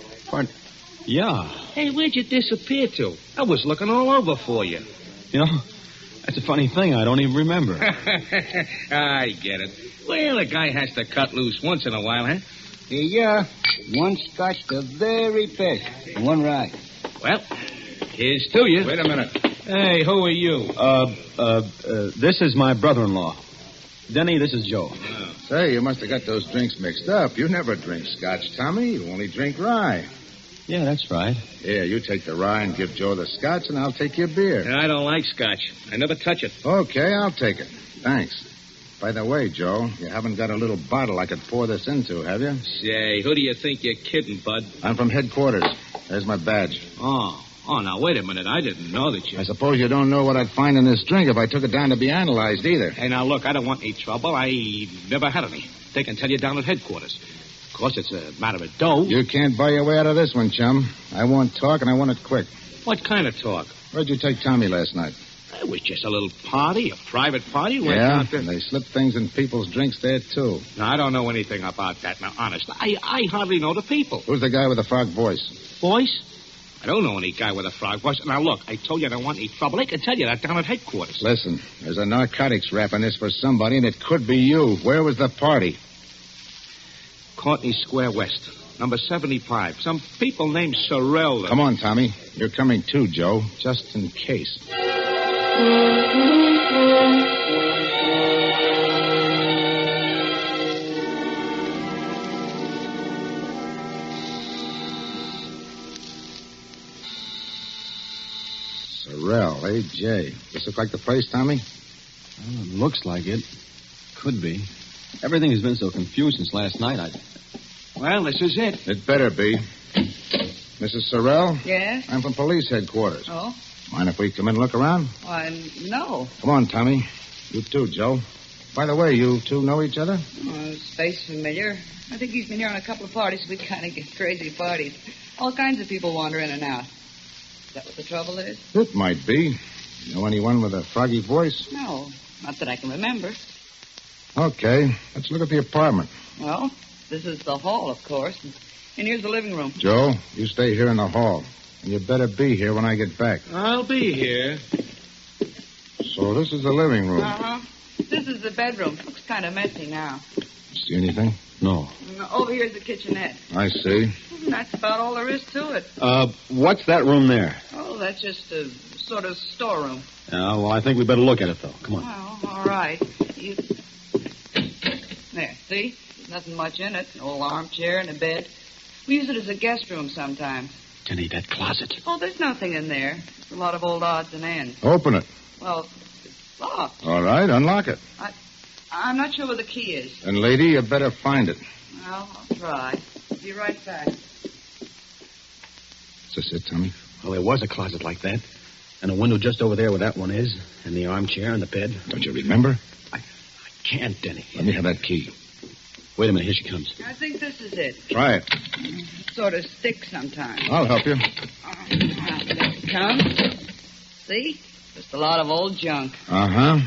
Yeah. Hey, where'd you disappear to? I was looking all over for you. You know, that's a funny thing. I don't even remember. I get it. Well, a guy has to cut loose once in a while, huh? Here you are. One Scotch, the very best. And one rye. Well, here's to you. Wait a minute. Hey, who are you? This is my brother-in-law. Denny, this is Joe. Oh. Say, you must have got those drinks mixed up. You never drink Scotch, Tommy. You only drink rye. Yeah, that's right. Here, you take the rye and give Joe the Scotch, and I'll take your beer. I don't like Scotch. I never touch it. Okay, I'll take it. Thanks. By the way, Joe, you haven't got a little bottle I could pour this into, have you? Say, who do you think you're kidding, bud? I'm from headquarters. There's my badge. Oh, now, wait a minute. I didn't know that you... I suppose you don't know what I'd find in this drink if I took it down to be analyzed either. Hey, now, look, I don't want any trouble. I never had any. They can tell you down at headquarters. Of course, it's a matter of dough. You can't buy your way out of this one, chum. I want talk, and I want it quick. What kind of talk? Where'd you take Tommy last night? It was just a little party, a private party. Yeah, and they slip things in people's drinks there, too. No, I don't know anything about that. Now, honest, I hardly know the people. Who's the guy with the frog voice? Voice? I don't know any guy with a frog voice. Now, look, I told you I don't want any trouble. They can tell you that down at headquarters. Listen, there's a narcotics rap in this for somebody, and it could be you. Where was the party? Courtney Square West, number 75. Some people named Sorrell. Come on, Tommy. You're coming too, Joe, just in case. Sorrell, A.J. This look like the place, Tommy? Well, it looks like it. Could be. Everything has been so confused since last night. Well, this is it. It better be. Mrs. Sorrell? Yes? I'm from police headquarters. Oh? Mind if we come in and look around? Why, no. Come on, Tommy. You too, Joe. By the way, you two know each other? Oh, his face familiar. I think he's been here on a couple of parties. We kind of get crazy parties. All kinds of people wander in and out. Is that what the trouble is? It might be. Know anyone with a froggy voice? No, not that I can remember. Okay, let's look at the apartment. Well, this is the hall, of course. And here's the living room. Joe, you stay here in the hall. And you better be here when I get back. I'll be here. So this is the living room. Uh-huh. This is the bedroom. Looks kind of messy now. See anything? No. Over here's the kitchenette. I see. That's about all there is to it. What's that room there? Oh, that's just a sort of storeroom. Well, I think we better look at it, though. Come on. Well, all right. There, see? There's nothing much in it. An old armchair and a bed. We use it as a guest room sometimes. Jenny, that closet. Oh, there's nothing in there. There's a lot of old odds and ends. Open it. Well, it's locked. All right, unlock it. I'm not sure where the key is. And, lady, you better find it. Well, I'll try. Be right back. Is this it, Tommy? Well, there was a closet like that. And a window just over there where that one is. And the armchair and the bed. Don't you remember? I can't, Denny. Let me have that key. Wait a minute. Here she comes. I think this is it. Try it. It sort of sticks sometimes. I'll help you. Now, there it comes. See? Just a lot of old junk. Uh-huh.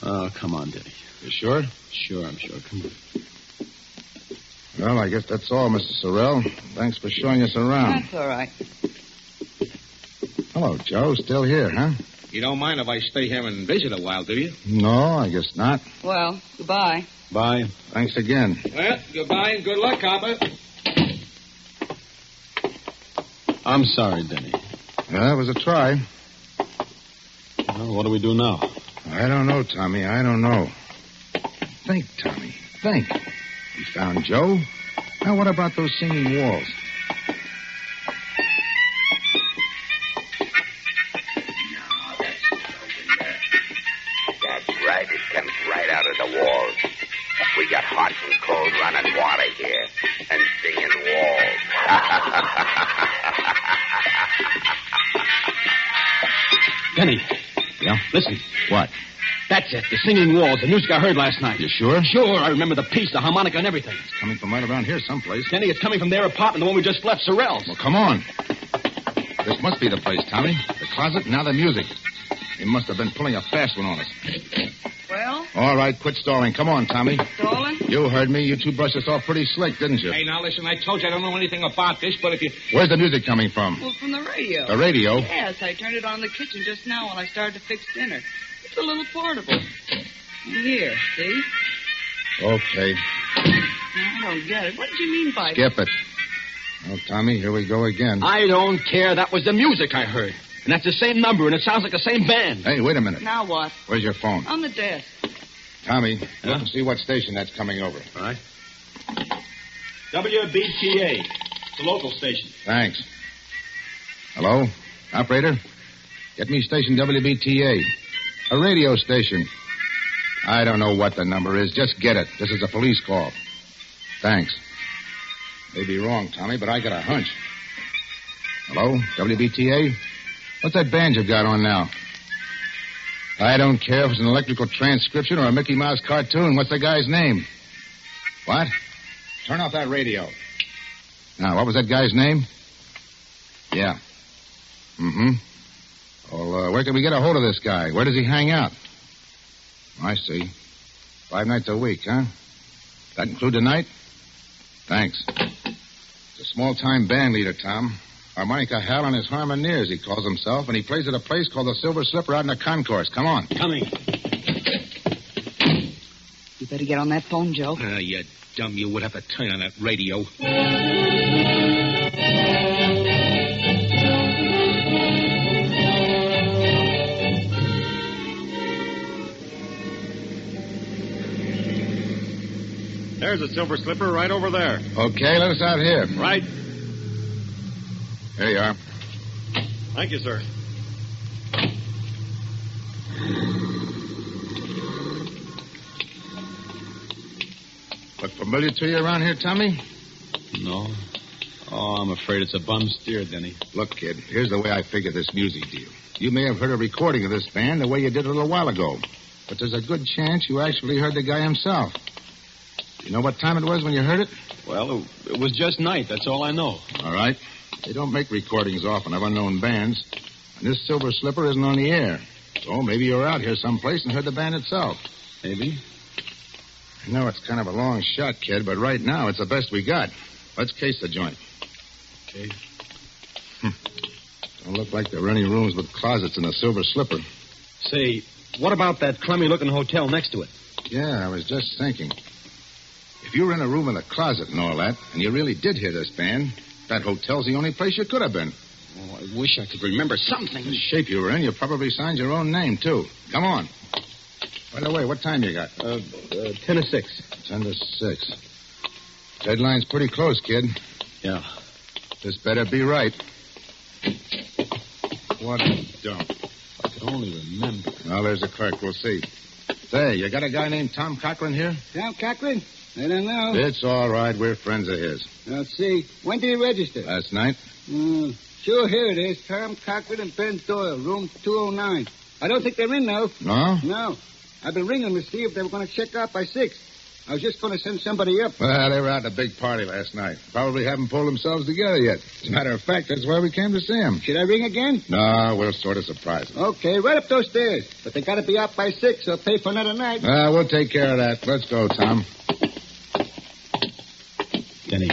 Oh, come on, Denny. You sure? Sure, I'm sure. Come on. Well, I guess that's all, Mr. Sorrell. Thanks for showing us around. That's all right. Hello, Joe. Still here, huh? You don't mind if I stay here and visit a while, do you? No, I guess not. Well, goodbye. Bye. Thanks again. Well, goodbye and good luck, copper. I'm sorry, Denny. Yeah, it was a try. Well, what do we do now? I don't know, Tommy. I don't know. Think, Tommy. Think. We found Joe. Now, what about those singing walls? That's right. It comes right out of the walls. We got hot and cold running water here. And singing walls. Denny. Yeah? Listen. What? That's it. The singing walls. The music I heard last night. You sure? Sure. I remember the piece, the harmonica, and everything. It's coming from right around here someplace. Denny, it's coming from their apartment, the one we just left, Sorrell's. Well, come on. This must be the place, Tommy. The closet, now the music. They must have been pulling a fast one on us. Well? All right, quit stalling. Come on, Tommy. Stalling? You heard me. You two brushed us off pretty slick, didn't you? Hey, now listen, I told you I don't know anything about this, but if you... Where's the music coming from? Well, from the radio. The radio? Yes, I turned it on in the kitchen just now when I started to fix dinner. It's a little portable. Here, see? Okay. I don't get it. What did you mean by Skip it. Well, Tommy, here we go again. I don't care. That was the music I heard. And that's the same number, and it sounds like the same band. Hey, wait a minute. Now what? Where's your phone? On the desk. Tommy, look and see what station that's coming over. All right. WBTA. It's a local station. Thanks. Hello? Operator? Get me station WBTA. A radio station. I don't know what the number is. Just get it. This is a police call. Thanks. May be wrong, Tommy, but I got a hunch. Hello? WBTA? What's that band you got on now? I don't care if it's an electrical transcription or a Mickey Mouse cartoon. What's the guy's name? What? Turn off that radio. Now, what was that guy's name? Yeah. Mm-hmm. Well, where can we get a hold of this guy? Where does he hang out? I see. 5 nights a week, huh? That include tonight? Thanks. It's a small-time band leader, Tom. Harmonica Hal and his Harmoneers, he calls himself, and he plays at a place called the Silver Slipper out in the concourse. Come on. Coming. You better get on that phone, Joe. You dumb. You would have to turn on that radio. There's a Silver Slipper right over there. Okay, let us out here. Right. Here you are. Thank you, sir. Look familiar to you around here, Tommy? No. Oh, I'm afraid it's a bum steer, Denny. Look, kid, here's the way I figure this music deal. You may have heard a recording of this band the way you did a little while ago. But there's a good chance you actually heard the guy himself. You know what time it was when you heard it? Well, it was just night. That's all I know. All right. They don't make recordings often of unknown bands. And this Silver Slipper isn't on the air. So maybe you were out here someplace and heard the band itself. Maybe. I know it's kind of a long shot, kid, but right now it's the best we got. Let's case the joint. Okay. Don't look like there are any rooms with closets in the Silver Slipper. Say, what about that crummy-looking hotel next to it? Yeah, I was just thinking. If you were in a room with a closet and all that, and you really did hear this band, that hotel's the only place you could have been. Oh, I wish I could remember something. The shape you were in, you probably signed your own name, too. Come on. By the way, what time you got? 10 to 6. 10 to 6. Deadline's pretty close, kid. Yeah. This better be right. What a dump. If I could only remember. Well, there's the clerk. We'll see. Say, you got a guy named Tom Cochran here? Tom Cochran? I don't know. It's all right. We're friends of his. Let's see. When did he register? Last night? Sure, here it is. Tom Cochran and Ben Doyle, room 209. I don't think they're in now. No? No. I've been ringing them to see if they were going to check out by 6. I was just going to send somebody up. Well, they were out at a big party last night. Probably haven't pulled themselves together yet. As a matter of fact, that's why we came to see him. Should I ring again? No, we'll sort of surprise them. Okay, right up those stairs. But they got to be out by 6 or pay for another night. We'll take care of that. Let's go, Tom. Denny,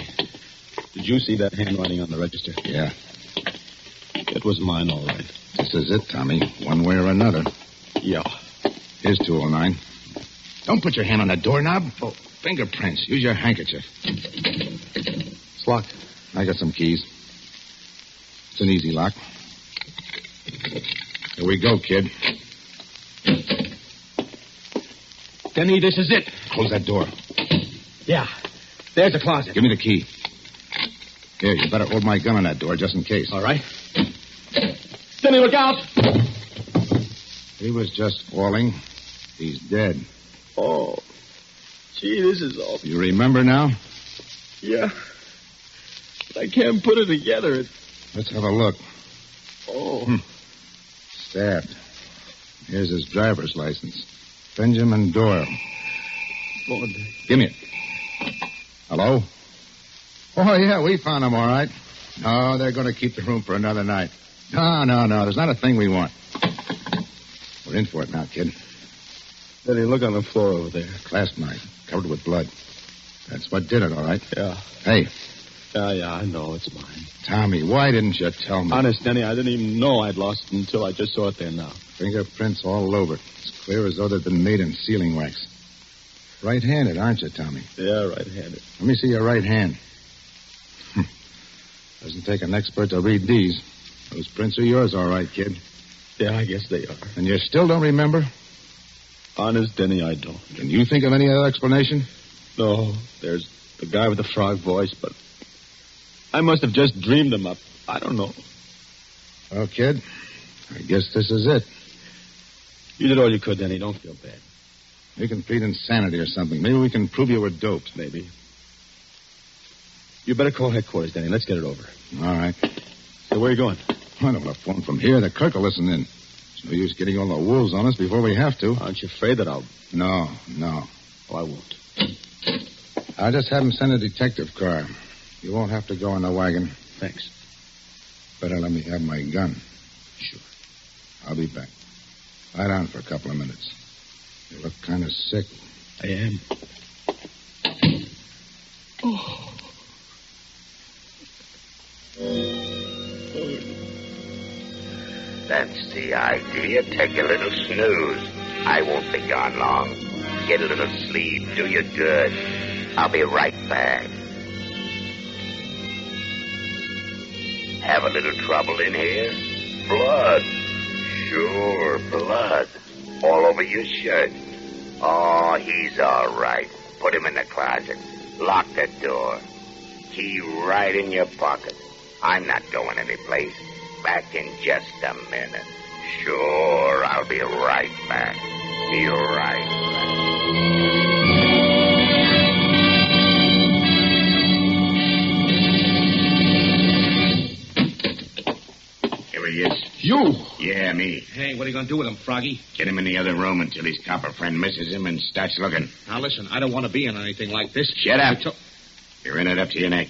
did you see that handwriting on the register? Yeah. It was mine, all right. This is it, Tommy. One way or another. Yeah. Here's 209. Don't put your hand on that doorknob. Oh, fingerprints. Use your handkerchief. It's locked. I got some keys. It's an easy lock. Here we go, kid. Denny, this is it. Close that door. Yeah. There's the closet. Give me the key. Here, you better hold my gun on that door just in case. All right. Denny, look out! He was just falling. He's dead. Oh, gee, this is awful. You remember now? Yeah. But I can't put it together. Let's have a look. Oh. Stabbed. Here's his driver's license. Benjamin Doyle. Oh, Give me it. Hello? Oh, yeah, we found him all right. No, they're going to keep the room for another night. No. There's not a thing we want. We're in for it now, kid. Denny, look on the floor over there. Clasp knife, covered with blood. That's what did it, all right? Yeah. Hey. Yeah, I know. It's mine. Tommy, why didn't you tell me? Honest, Denny, I didn't even know I'd lost it until I just saw it there now. Fingerprints all over it. As clear as though they'd been made in sealing wax. Right-handed, aren't you, Tommy? Yeah, right-handed. Let me see your right hand. Doesn't take an expert to read these. Those prints are yours, all right, kid. Yeah, I guess they are. And you still don't remember? Honest, Denny, I don't. Can you think of any other explanation? No, there's the guy with the frog voice, but I must have just dreamed him up. I don't know. Well, kid, I guess this is it. You did all you could, Denny. Don't feel bad. You can plead insanity or something. Maybe we can prove you were doped. Maybe. You better call headquarters, Denny. Let's get it over. All right. So where are you going? I don't want to phone from here. The clerk will listen in. It's no use getting all the wolves on us before we have to. Aren't you afraid that I'll... No. Oh, I won't. I'll just have him send a detective car. You won't have to go in the wagon. Thanks. Better let me have my gun. Sure. I'll be back. Lie down for a couple of minutes. You look kind of sick. I am. Oh. That's the idea. Take a little snooze. I won't be gone long. Get a little sleep. Do you good. I'll be right back. Have a little trouble in here? Blood. Sure, blood. All over your shirt. Oh, he's all right. Put him in the closet. Lock the door. Key right in your pocket. I'm not going anyplace. Back in just a minute. Sure, I'll be right back. Be right back. Here he is. You? Yeah, me. Hey, what are you going to do with him, Froggy? Get him in the other room until his copper friend misses him and starts looking. Now, listen, I don't want to be in anything like this. Shut up. You're in it up to your neck.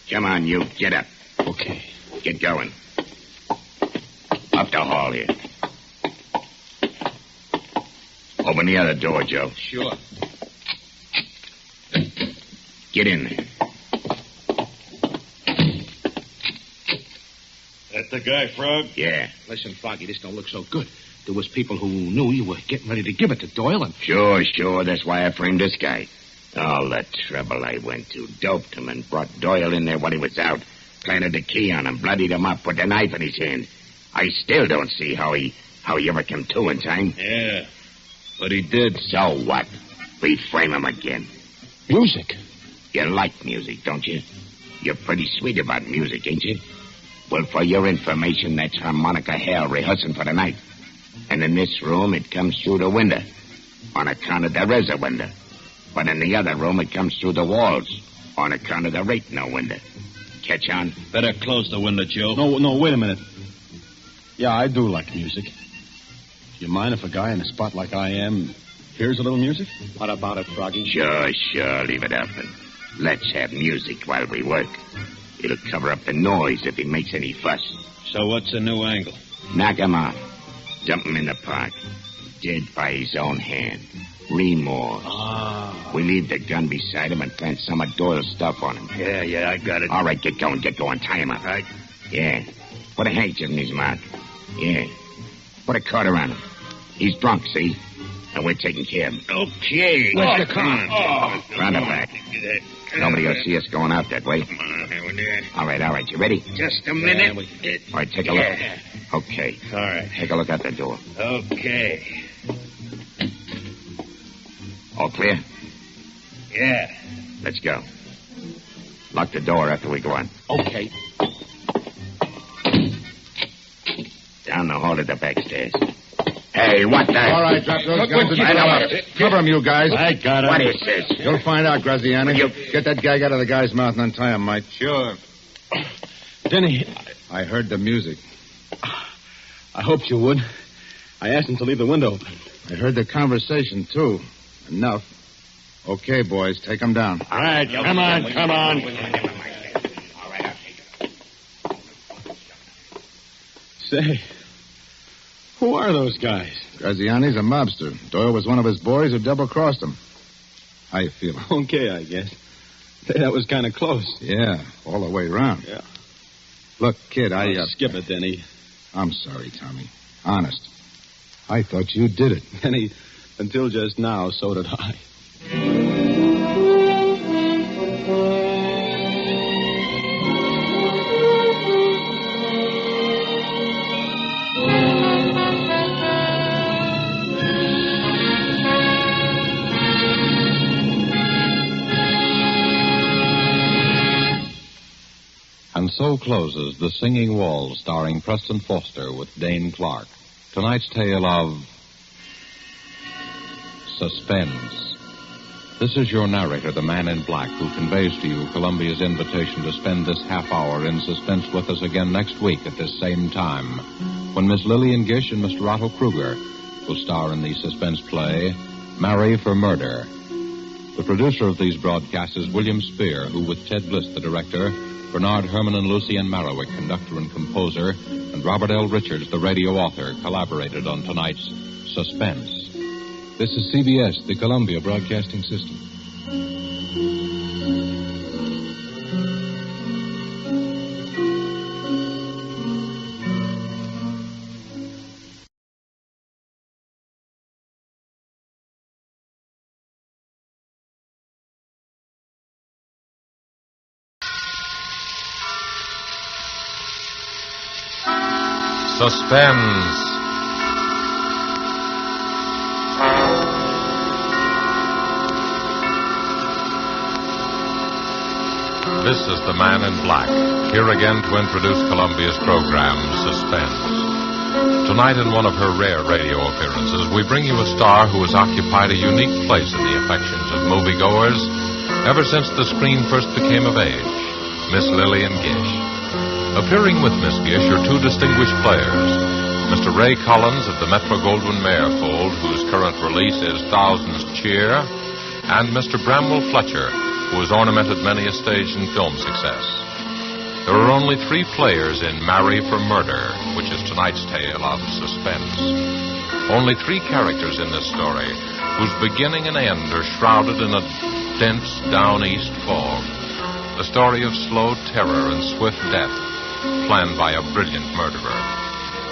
Come on, you. Get up. Okay. Get going. Up the hall here. Open the other door, Joe. Sure. Get in there. That the guy, Frog? Yeah. Listen, Froggy, this don't look so good. There was people who knew you were getting ready to give it to Doyle and... Sure. That's why I framed this guy. All the trouble I went to. Doped him and brought Doyle in there when he was out. Planted the key on him, bloodied him up, put the knife in his hand. I still don't see how he ever came to in time. Yeah, but he did. So what? We frame him again. Music? You like music, don't you? You're pretty sweet about music, ain't you? Well, for your information, that's harmonica hell rehearsing for the night. And in this room, it comes through the window. On account of there is a window. But in the other room, it comes through the walls on account of the rate in the window. Catch on? Better close the window, Joe. No, wait a minute. Yeah, I do like music. Do you mind if a guy in a spot like I am hears a little music? What about it, Froggy? Sure. Leave it up. And let's have music while we work. It'll cover up the noise if he makes any fuss. So what's the new angle? Knock him off. Dump him in the park. Dead by his own hand. Remorse. We leave the gun beside him and plant some of Doyle's stuff on him. Yeah, I got it. All right, get going. Tie him up. Right. Yeah. Put a handkerchief in his mouth. Yeah. Put a cord around him. He's drunk, see? And we're taking care of him. Okay. Where's the car? Round the back. Nobody will see us going out that way. All right. You ready? Just a minute. All right, take a look. Okay. All right. Take a look out the door. Okay. All clear? Yeah. Let's go. Lock the door after we go on. Okay. Down the hall to the back stairs. Hey, what the... All right, drop those guns and cover him, you guys. I got him. What is this? You'll find out, Graziani. Get that gag out of the guy's mouth and untie him, Mike. Sure. Denny, I heard the music. I hoped you would. I asked him to leave the window open. I heard the conversation, too. Enough. Okay, boys, take him down. All right, come on. Say, who are those guys? Graziani's a mobster. Doyle was one of his boys who double-crossed him. How you feeling? Okay, I guess. That was kind of close. Yeah, all the way around. Yeah. Look, kid, Skip it, Denny. I'm sorry, Tommy. Honest. I thought you did it. Denny, until just now, so did I. And so closes The Singing Walls, starring Preston Foster with Dane Clark. Tonight's tale of Suspense. This is your narrator, the man in black, who conveys to you Columbia's invitation to spend this half hour in suspense with us again next week at this same time, when Miss Lillian Gish and Mr. Otto Kruger will star in the suspense play Marry for Murder. The producer of these broadcasts is William Spear, who, with Ted Bliss, the director, Bernard Herman and Lucien Marowik, conductor and composer, and Robert L. Richards, the radio author, collaborated on tonight's Suspense. This is CBS, the Columbia Broadcasting System. Suspense. This is the Man in Black, here again to introduce Columbia's program, Suspense. Tonight, in one of her rare radio appearances, we bring you a star who has occupied a unique place in the affections of moviegoers ever since the screen first became of age, Miss Lillian Gish. Appearing with Miss Gish are two distinguished players, Mr. Ray Collins of the Metro-Goldwyn-Mayer fold, whose current release is Thousands Cheer, and Mr. Bramwell Fletcher, who has ornamented many a stage and film success. There are only three players in Marry for Murder, which is tonight's tale of suspense. Only three characters in this story, whose beginning and end are shrouded in a dense down-east fog. The story of slow terror and swift death, planned by a brilliant murderer.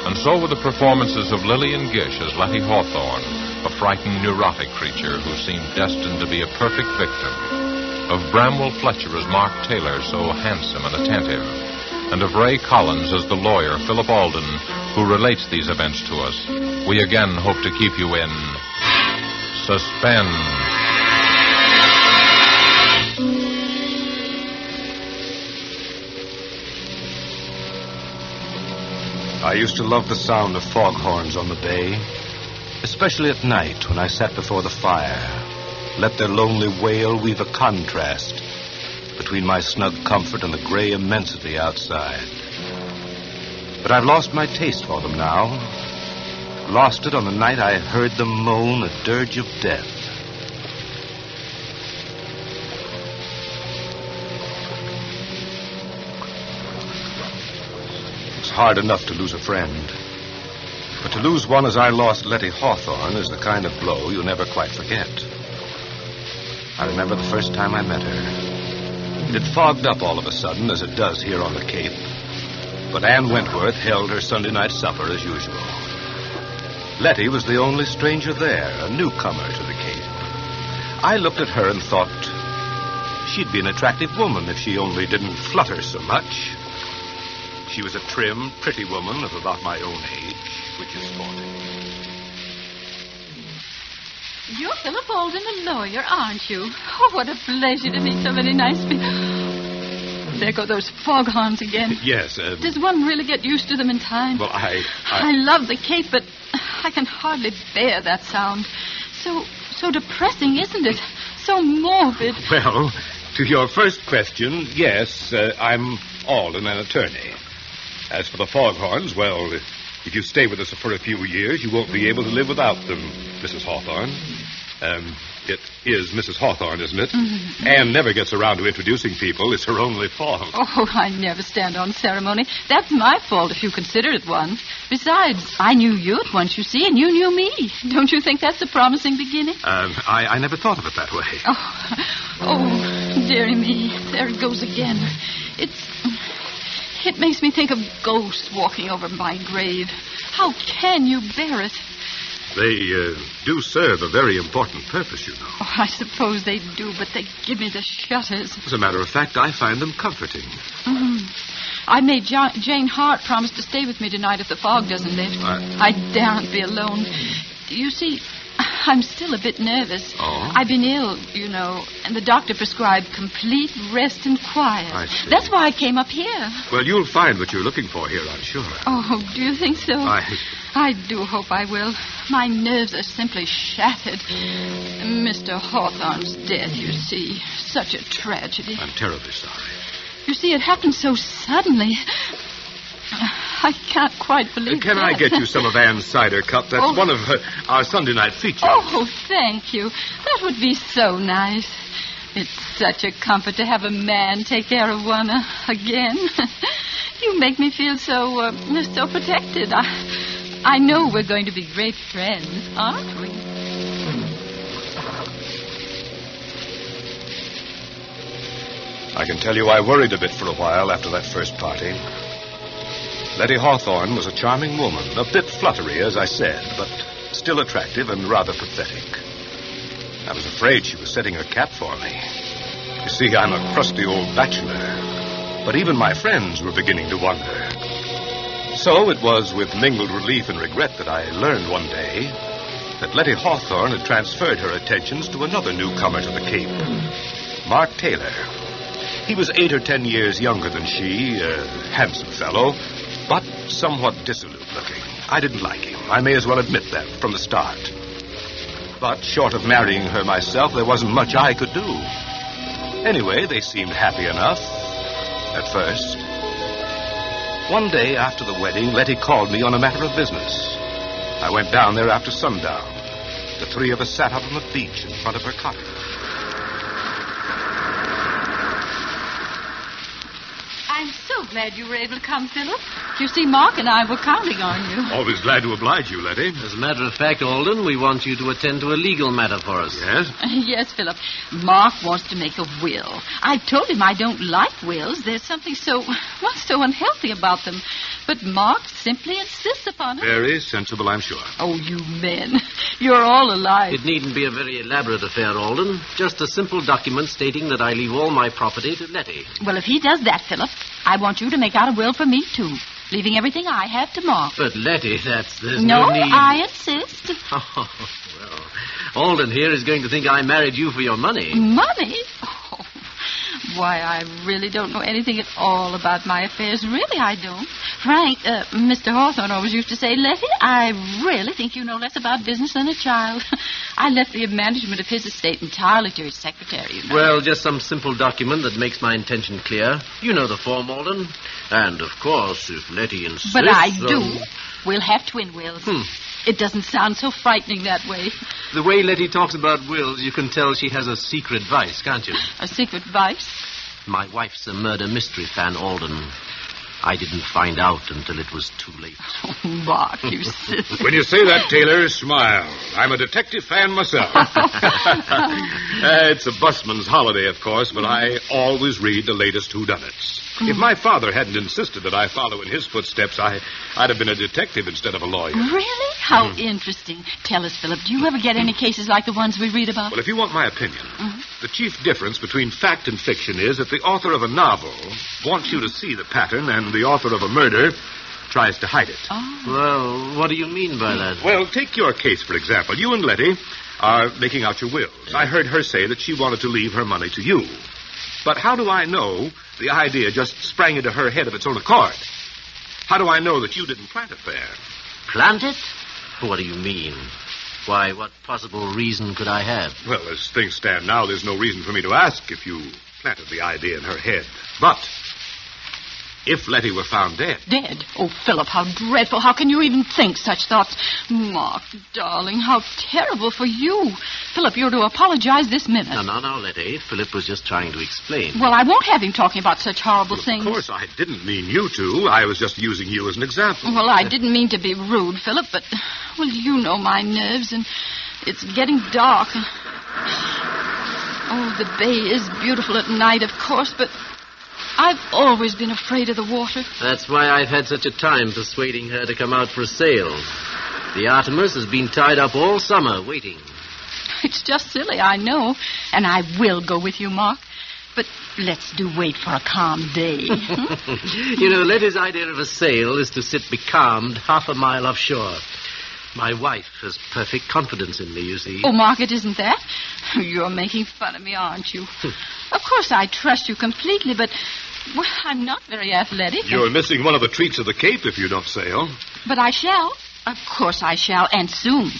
And so with the performances of Lillian Gish as Letty Hawthorne, a frightened, neurotic creature who seemed destined to be a perfect victim, of Bramwell Fletcher as Mark Taylor, so handsome and attentive, and of Ray Collins as the lawyer, Philip Alden, who relates these events to us, we again hope to keep you in suspense. I used to love the sound of foghorns on the bay, especially at night when I sat before the fire, let their lonely wail weave a contrast between my snug comfort and the gray immensity outside. But I've lost my taste for them now. Lost it on the night I heard them moan a dirge of death. It's hard enough to lose a friend. But to lose one as I lost Letty Hawthorne is the kind of blow you'll never quite forget. I remember the first time I met her. It had fogged up all of a sudden, as it does here on the Cape. But Ann Wentworth held her Sunday night supper as usual. Letty was the only stranger there, a newcomer to the Cape. I looked at her and thought she'd be an attractive woman if she only didn't flutter so much. She was a trim, pretty woman of about my own age, which is 40. You're Philip Alden, a lawyer, aren't you? Oh, what a pleasure to meet so many nice people. There go those foghorns again. Yes. Does one really get used to them in time? Well, I love the Cape, but I can hardly bear that sound. So depressing, isn't it? So morbid. Well, to your first question, yes, I'm Alden, an attorney. As for the foghorns, well, if you stay with us for a few years, you won't be able to live without them, Mrs. Hawthorne. It is Mrs. Hawthorne, isn't it? Mm-hmm. Anne never gets around to introducing people. It's her only fault. Oh, I never stand on ceremony. That's my fault if you consider it one. Besides, I knew you at once, you see, and you knew me. Don't you think that's a promising beginning? I never thought of it that way. Oh, dearie me. There it goes again. It makes me think of ghosts walking over my grave. How can you bear it? They do serve a very important purpose, you know. Oh, I suppose they do, but they give me the shudders. As a matter of fact, I find them comforting. Mm-hmm. I made Jane Hart promise to stay with me tonight if the fog doesn't lift. I daren't be alone. You see, I'm still a bit nervous. Oh? I've been ill, you know, and the doctor prescribed complete rest and quiet. I see. That's why I came up here. Well, you'll find what you're looking for here, I'm sure. Oh, do you think so? I do hope I will. My nerves are simply shattered. Mr. Hawthorne's death, you see. Such a tragedy. I'm terribly sorry. You see, it happened so suddenly. I can't quite believe Can that. I get you some of Anne's cider cup? That's one of our Sunday night features. Oh, thank you. That would be so nice. It's such a comfort to have a man take care of one again. You make me feel so protected. I know we're going to be great friends, aren't we? I can tell you I worried a bit for a while after that first party. Letty Hawthorne was a charming woman, a bit fluttery, as I said, but still attractive and rather pathetic. I was afraid she was setting her cap for me. You see, I'm a crusty old bachelor, but even my friends were beginning to wonder. So it was with mingled relief and regret that I learned one day that Letty Hawthorne had transferred her attentions to another newcomer to the Cape, Mark Taylor. He was 8 or 10 years younger than she, a handsome fellow, but somewhat dissolute looking. I didn't like him. I may as well admit that from the start. But short of marrying her myself, there wasn't much I could do. Anyway, they seemed happy enough at first. One day after the wedding, Letty called me on a matter of business. I went down there after sundown. The three of us sat out on the beach in front of her cottage. I'm so glad you were able to come, Philip. You see, Mark and I were counting on you. Always glad to oblige you, Letty. As a matter of fact, Alden, we want you to attend to a legal matter for us. Yes? Yes, Philip. Mark wants to make a will. I told him I don't like wills. There's something so unhealthy about them. But Mark simply insists upon it. Very sensible, I'm sure. Oh, you men. You're all alike. It needn't be a very elaborate affair, Alden. Just a simple document stating that I leave all my property to Letty. Well, if he does that, Philip, I want you to make out a will for me, too. Leaving everything I have to Mark. But, Letty, there's no need... I insist. Oh, well, Alden here is going to think I married you for your money. Money? Oh, why, I really don't know anything at all about my affairs. Really, I don't. Frank, Mr. Hawthorne always used to say, Letty, I really think you know less about business than a child. I left the management of his estate entirely to his secretary, you know. Well, just some simple document that makes my intention clear. You know the form, Alden. And, of course, if Letty insists... But I do. We'll have twin wills. Hmm. It doesn't sound so frightening that way. The way Letty talks about wills, you can tell she has a secret vice, can't you? A secret vice? My wife's a murder mystery fan, Alden. I didn't find out until it was too late. Oh, Mark, you silly... When you say that, Taylor, smile. I'm a detective fan myself. It's a busman's holiday, of course, but I always read the latest whodunits. If my father hadn't insisted that I follow in his footsteps, I'd have been a detective instead of a lawyer. Really? How interesting. Tell us, Philip, do you ever get any cases like the ones we read about? Well, if you want my opinion, the chief difference between fact and fiction is that the author of a novel wants you to see the pattern and the author of a murder tries to hide it. Oh. Well, what do you mean by that? Well, take your case, for example. You and Letty are making out your wills. I heard her say that she wanted to leave her money to you. But how do I know the idea just sprang into her head of its own accord? How do I know that you didn't plant it there? Plant it? What do you mean? Why, what possible reason could I have? Well, as things stand now, there's no reason for me to ask if you planted the idea in her head. But if Letty were found dead... Dead? Oh, Philip, how dreadful. How can you even think such thoughts? Mark, darling, how terrible for you. Philip, you're to apologize this minute. No, Letty. Philip was just trying to explain. Well, I won't have him talking about such horrible things. Of course, I didn't mean you to. I was just using you as an example. Well, I didn't mean to be rude, Philip, but, well, you know my nerves, and it's getting dark. Oh, the bay is beautiful at night, of course, but I've always been afraid of the water. That's why I've had such a time persuading her to come out for a sail. The Artemis has been tied up all summer, waiting. It's just silly, I know. And I will go with you, Mark. But let's wait for a calm day. You know, Letty's idea of a sail is to sit becalmed half a mile offshore. My wife has perfect confidence in me, you see. Oh, Mark, it isn't that. You're making fun of me, aren't you? Of course, I trust you completely, but, well, I'm not very athletic. You're missing one of the treats of the Cape if you don't sail. But I shall. Of course I shall, and soon.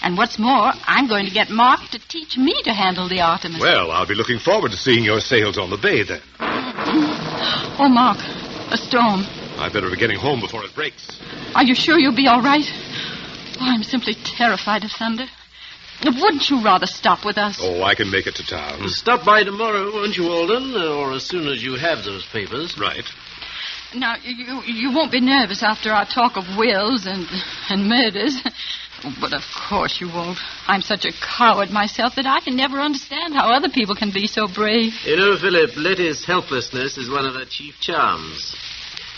And what's more, I'm going to get Mark to teach me to handle the Artemis. Well, I'll be looking forward to seeing your sails on the bay, then. Oh, Mark, a storm. I better be getting home before it breaks. Are you sure you'll be all right? Oh, I'm simply terrified of thunder. Wouldn't you rather stop with us? Oh, I can make it to town. Stop by tomorrow, won't you, Alden? Or as soon as you have those papers. Right. Now, you won't be nervous after our talk of wills and murders. But of course you won't. I'm such a coward myself that I can never understand how other people can be so brave. You know, Philip, Letty's helplessness is one of her chief charms.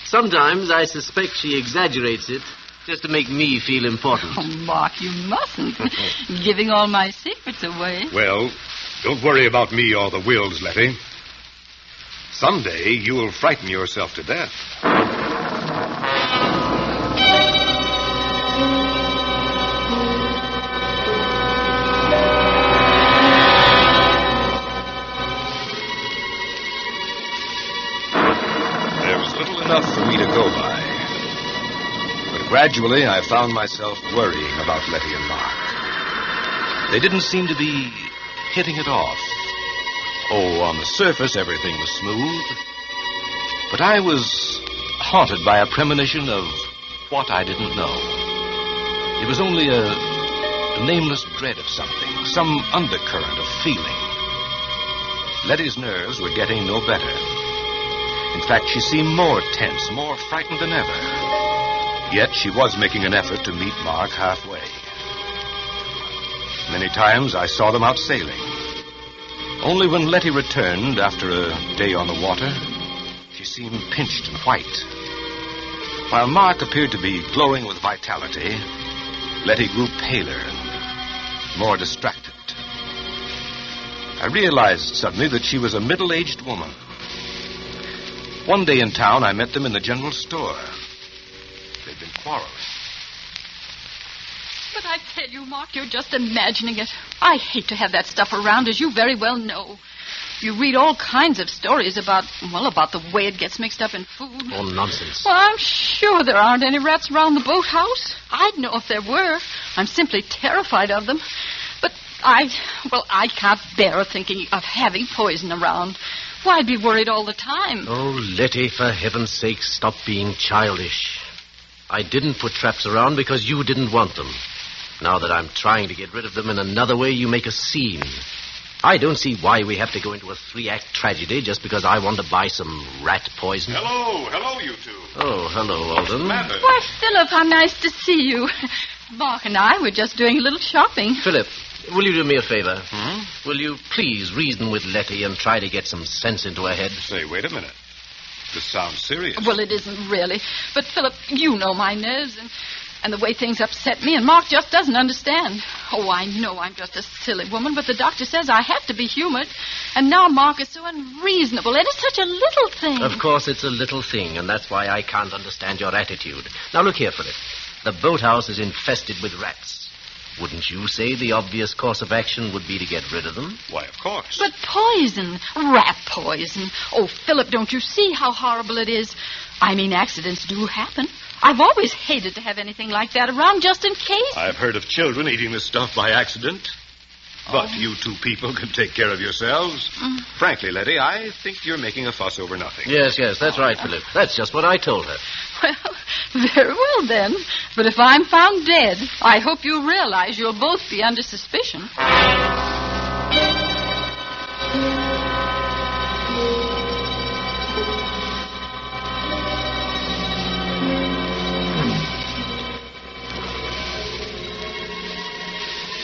Sometimes I suspect she exaggerates it just to make me feel important. Oh, Mark, you mustn't. Giving all my secrets away. Well, don't worry about me or the wills, Letty. Someday you'll frighten yourself to death. There was little enough for me to go by. But gradually I found myself worrying about Letty and Mark. They didn't seem to be hitting it off. Oh, on the surface, everything was smooth. But I was haunted by a premonition of what I didn't know. It was only a nameless dread of something, some undercurrent of feeling. Letty's nerves were getting no better. In fact, she seemed more tense, more frightened than ever. Yet she was making an effort to meet Mark halfway. Many times I saw them out sailing. Only when Letty returned after a day on the water, she seemed pinched and white. While Mark appeared to be glowing with vitality, Letty grew paler and more distracted. I realized suddenly that she was a middle-aged woman. One day in town, I met them in the general store. They'd been quarreling. But I tell you, Mark, you're just imagining it. I hate to have that stuff around, as you very well know. You read all kinds of stories about the way it gets mixed up in food. Oh, nonsense. Well, I'm sure there aren't any rats around the boathouse. I'd know if there were. I'm simply terrified of them. But I can't bear thinking of having poison around. Why, I'd be worried all the time. Oh, Letty, for heaven's sake, stop being childish. I didn't put traps around because you didn't want them. Now that I'm trying to get rid of them in another way, you make a scene. I don't see why we have to go into a 3-act tragedy just because I want to buy some rat poison. Hello, you two. Oh, hello, Alden. Why, Philip, how nice to see you. Mark and I were just doing a little shopping. Philip, will you do me a favor? Will you please reason with Letty and try to get some sense into her head? Say, wait a minute. This sounds serious. Well, it isn't really. But, Philip, you know my nerves and the way things upset me, and Mark just doesn't understand. Oh, I know I'm just a silly woman, but the doctor says I have to be humored. And now Mark is so unreasonable. It is such a little thing. Of course it's a little thing, and that's why I can't understand your attitude. Now, look here, Philip. The boathouse is infested with rats. Wouldn't you say the obvious course of action would be to get rid of them? Why, of course. But poison, rat poison. Oh, Philip, don't you see how horrible it is? I mean, accidents do happen. I've always hated to have anything like that around just in case. I've heard of children eating this stuff by accident. But you two people can take care of yourselves. Frankly, Letty, I think you're making a fuss over nothing. Yes, that's right, Philip. That's just what I told her. Well, very well then. But if I'm found dead, I hope you realize you'll both be under suspicion.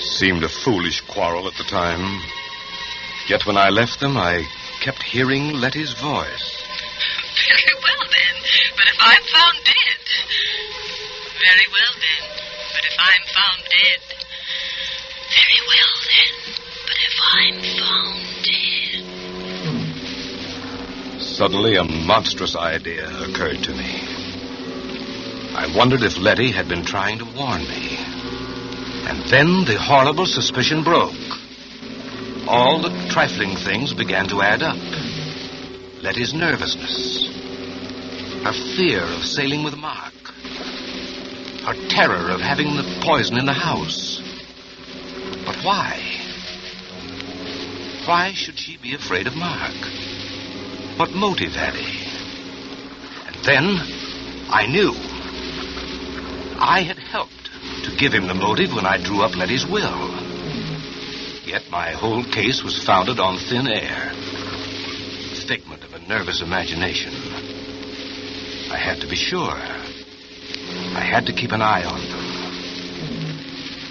Seemed a foolish quarrel at the time. Yet when I left them, I kept hearing Letty's voice. Very well, then. But if I'm found dead. Very well, then. But if I'm found dead. Very well, then. But if I'm found dead. Suddenly, a monstrous idea occurred to me. I wondered if Letty had been trying to warn me. And then the horrible suspicion broke. All the trifling things began to add up. Letty's nervousness, her fear of sailing with Mark, her terror of having the poison in the house. But why? Why should she be afraid of Mark? What motive had he? And then I knew. I had helped to give him the motive when I drew up Letty's will. Yet my whole case was founded on thin air. Figment of a nervous imagination. I had to be sure. I had to keep an eye on them.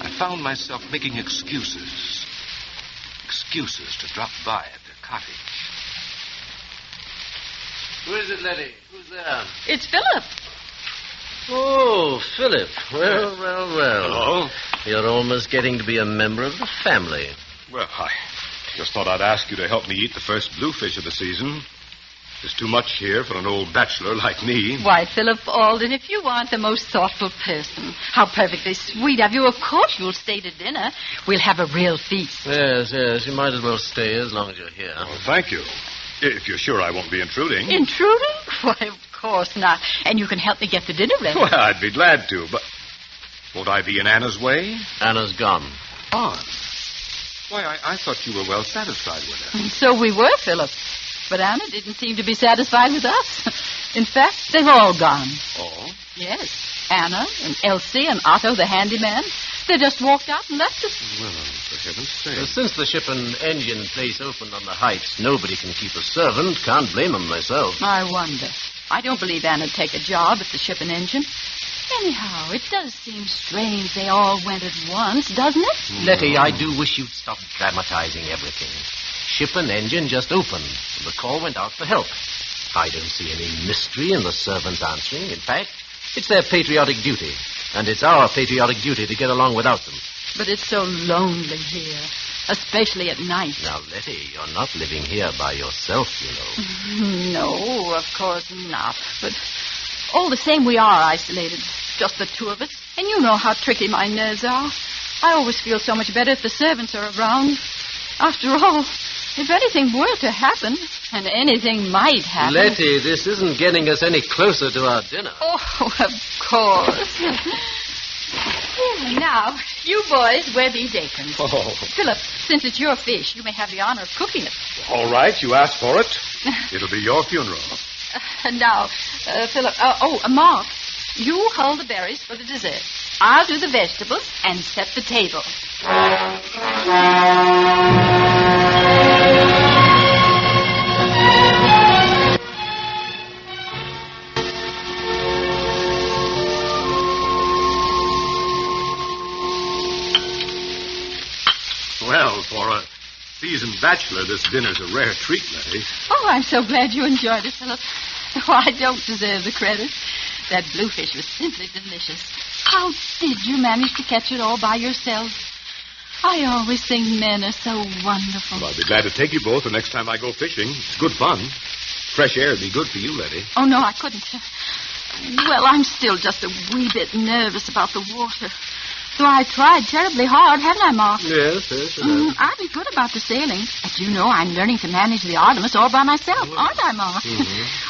I found myself making excuses. Excuses to drop by at their cottage. Who is it, Letty? Who's there? It's Philip. Oh, Philip. Well. Hello? You're almost getting to be a member of the family. Well, I just thought I'd ask you to help me eat the first bluefish of the season. There's too much here for an old bachelor like me. Why, Philip Alden, if you aren't the most thoughtful person, how perfectly sweet of you. Of course you'll stay to dinner. We'll have a real feast. Yes. You might as well stay as long as you're here. Oh, thank you. If you're sure I won't be intruding. Intruding? Why, of course not. And you can help me get the dinner ready. Well, I'd be glad to, but won't I be in Anna's way? Anna's gone. Oh. Why, I thought you were well satisfied with her. So we were, Philip. But Anna didn't seem to be satisfied with us. In fact, they've all gone. Oh? Yes. Anna and Elsie and Otto, the handyman. They just walked out and left us. Well, for heaven's sake. Since the ship and engine place opened on the heights, nobody can keep a servant. Can't blame them myself. I wonder. I don't believe Anna'd take a job at the ship and engine. Anyhow, it does seem strange they all went at once, doesn't it? Letty, I do wish you'd stop dramatizing everything. Ship and engine just opened, and the call went out for help. I don't see any mystery in the servants answering. In fact, it's their patriotic duty. And it's our patriotic duty to get along without them. But it's so lonely here, especially at night. Now, Letty, you're not living here by yourself, you know. No, of course not. But all the same, we are isolated. Just the two of us. And you know how tricky my nerves are. I always feel so much better if the servants are around. After all, If anything were to happen, and anything might happen... Letty, this isn't getting us any closer to our dinner. Oh, of course. Now, you boys wear these aprons. Oh. Philip, since it's your fish, you may have the honor of cooking it. All right, you asked for it. It'll be your funeral. Now, Philip, Mark, you hold the berries for the dessert. I'll do the vegetables and set the table. Well, for a seasoned bachelor, this dinner's a rare treat, Letty. Oh, I'm so glad you enjoyed it, Philip. Oh, I don't deserve the credit. That bluefish was simply delicious. How did you manage to catch it all by yourself? I always think men are so wonderful. Well, I'll be glad to take you both the next time I go fishing. It's good fun. Fresh air would be good for you, Letty. Oh, no, I couldn't. Well, I'm still just a wee bit nervous about the water. So I tried terribly hard, haven't I, Mark? Yes. I'll be good about the sailing. As you know, I'm learning to manage the Artemis all by myself, aren't I, Mark?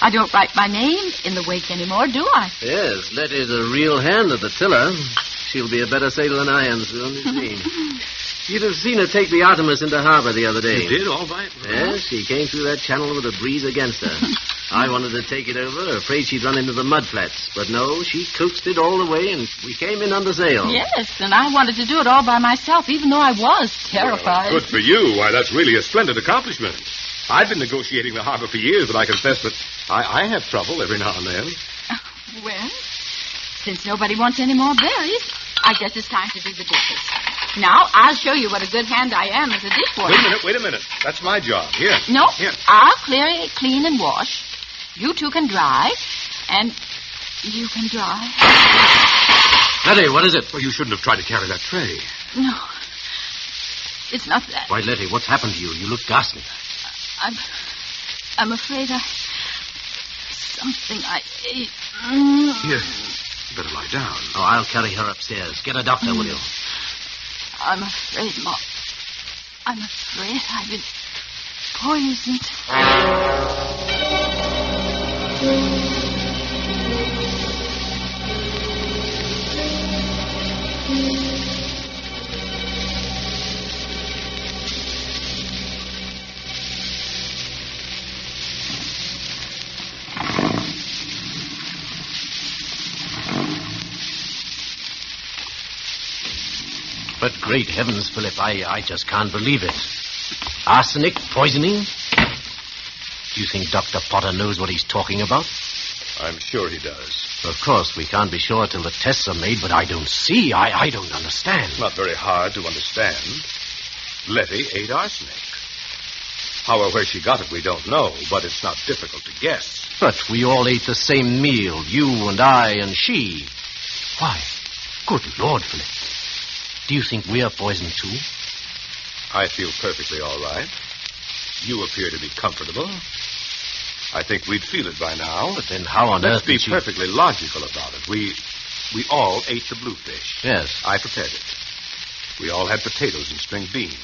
I don't write my name in the wake anymore, do I? Yes, Letty's a real hand at the tiller. She'll be a better sailor than I am soon, you see. You'd have seen her take the Artemis into harbor the other day. She did, all right. Yes, she came through that channel with a breeze against her. I wanted to take it over, afraid she'd run into the mud flats. But no, she coaxed it all the way, and we came in under sail. Yes, and I wanted to do it all by myself, even though I was terrified. Well, good for you. Why, that's really a splendid accomplishment. I've been negotiating the harbor for years, but I confess that I have trouble every now and then. Well, since nobody wants any more berries, I guess it's time to do the dishes. Now, I'll show you what a good hand I am as a dishwasher. Wait a minute. That's my job. Here. No, Here. I'll clean and wash. You two can dry, and you can dry. Letty, what is it? Well, you shouldn't have tried to carry that tray. No, it's not that. Why, Letty, what's happened to you? You look ghastly. I'm afraid something I ate. Here, you better lie down. Oh, I'll carry her upstairs. Get a doctor, will you? I'm afraid, Mark. I'm afraid I've been poisoned. But great heavens, Philip, I just can't believe it. Arsenic, poisoning? Do you think Dr. Potter knows what he's talking about? I'm sure he does. Of course, we can't be sure till the tests are made, but I don't see. I don't understand. It's not very hard to understand. Letty ate arsenic. How or where she got it, we don't know, but it's not difficult to guess. But we all ate the same meal, you and I and she. Why, good Lord, Philip. Do you think we're poisoned, too? I feel perfectly all right. You appear to be comfortable. I think we'd feel it by now. But then how on earth Let's be perfectly logical about it. We all ate the bluefish. Yes. I prepared it. We all had potatoes and string beans.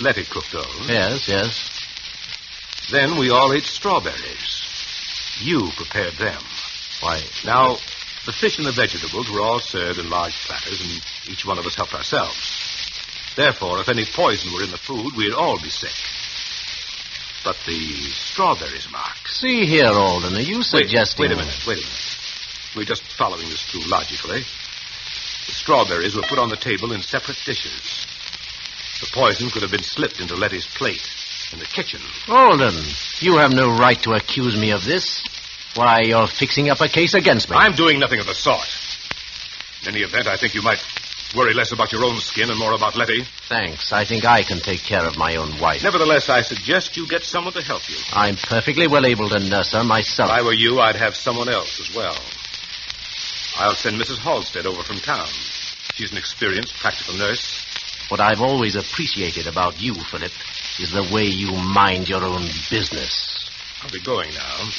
Letty cooked those. Yes. Then we all ate strawberries. You prepared them. Why, now, the fish and the vegetables were all served in large platters, and each one of us helped ourselves. Therefore, if any poison were in the food, we'd all be sick. But the strawberries, Mark. See here, Alden, are you suggesting... Wait a minute. We're just following this through logically. The strawberries were put on the table in separate dishes. The poison could have been slipped into Letty's plate in the kitchen. Alden, you have no right to accuse me of this. Why, you're fixing up a case against me. I'm doing nothing of the sort. In any event, I think you might worry less about your own skin and more about Letty. Thanks. I think I can take care of my own wife. Nevertheless, I suggest you get someone to help you. I'm perfectly well able to nurse her myself. If I were you, I'd have someone else as well. I'll send Mrs. Halstead over from town. She's an experienced, practical nurse. What I've always appreciated about you, Philip, is the way you mind your own business. I'll be going now.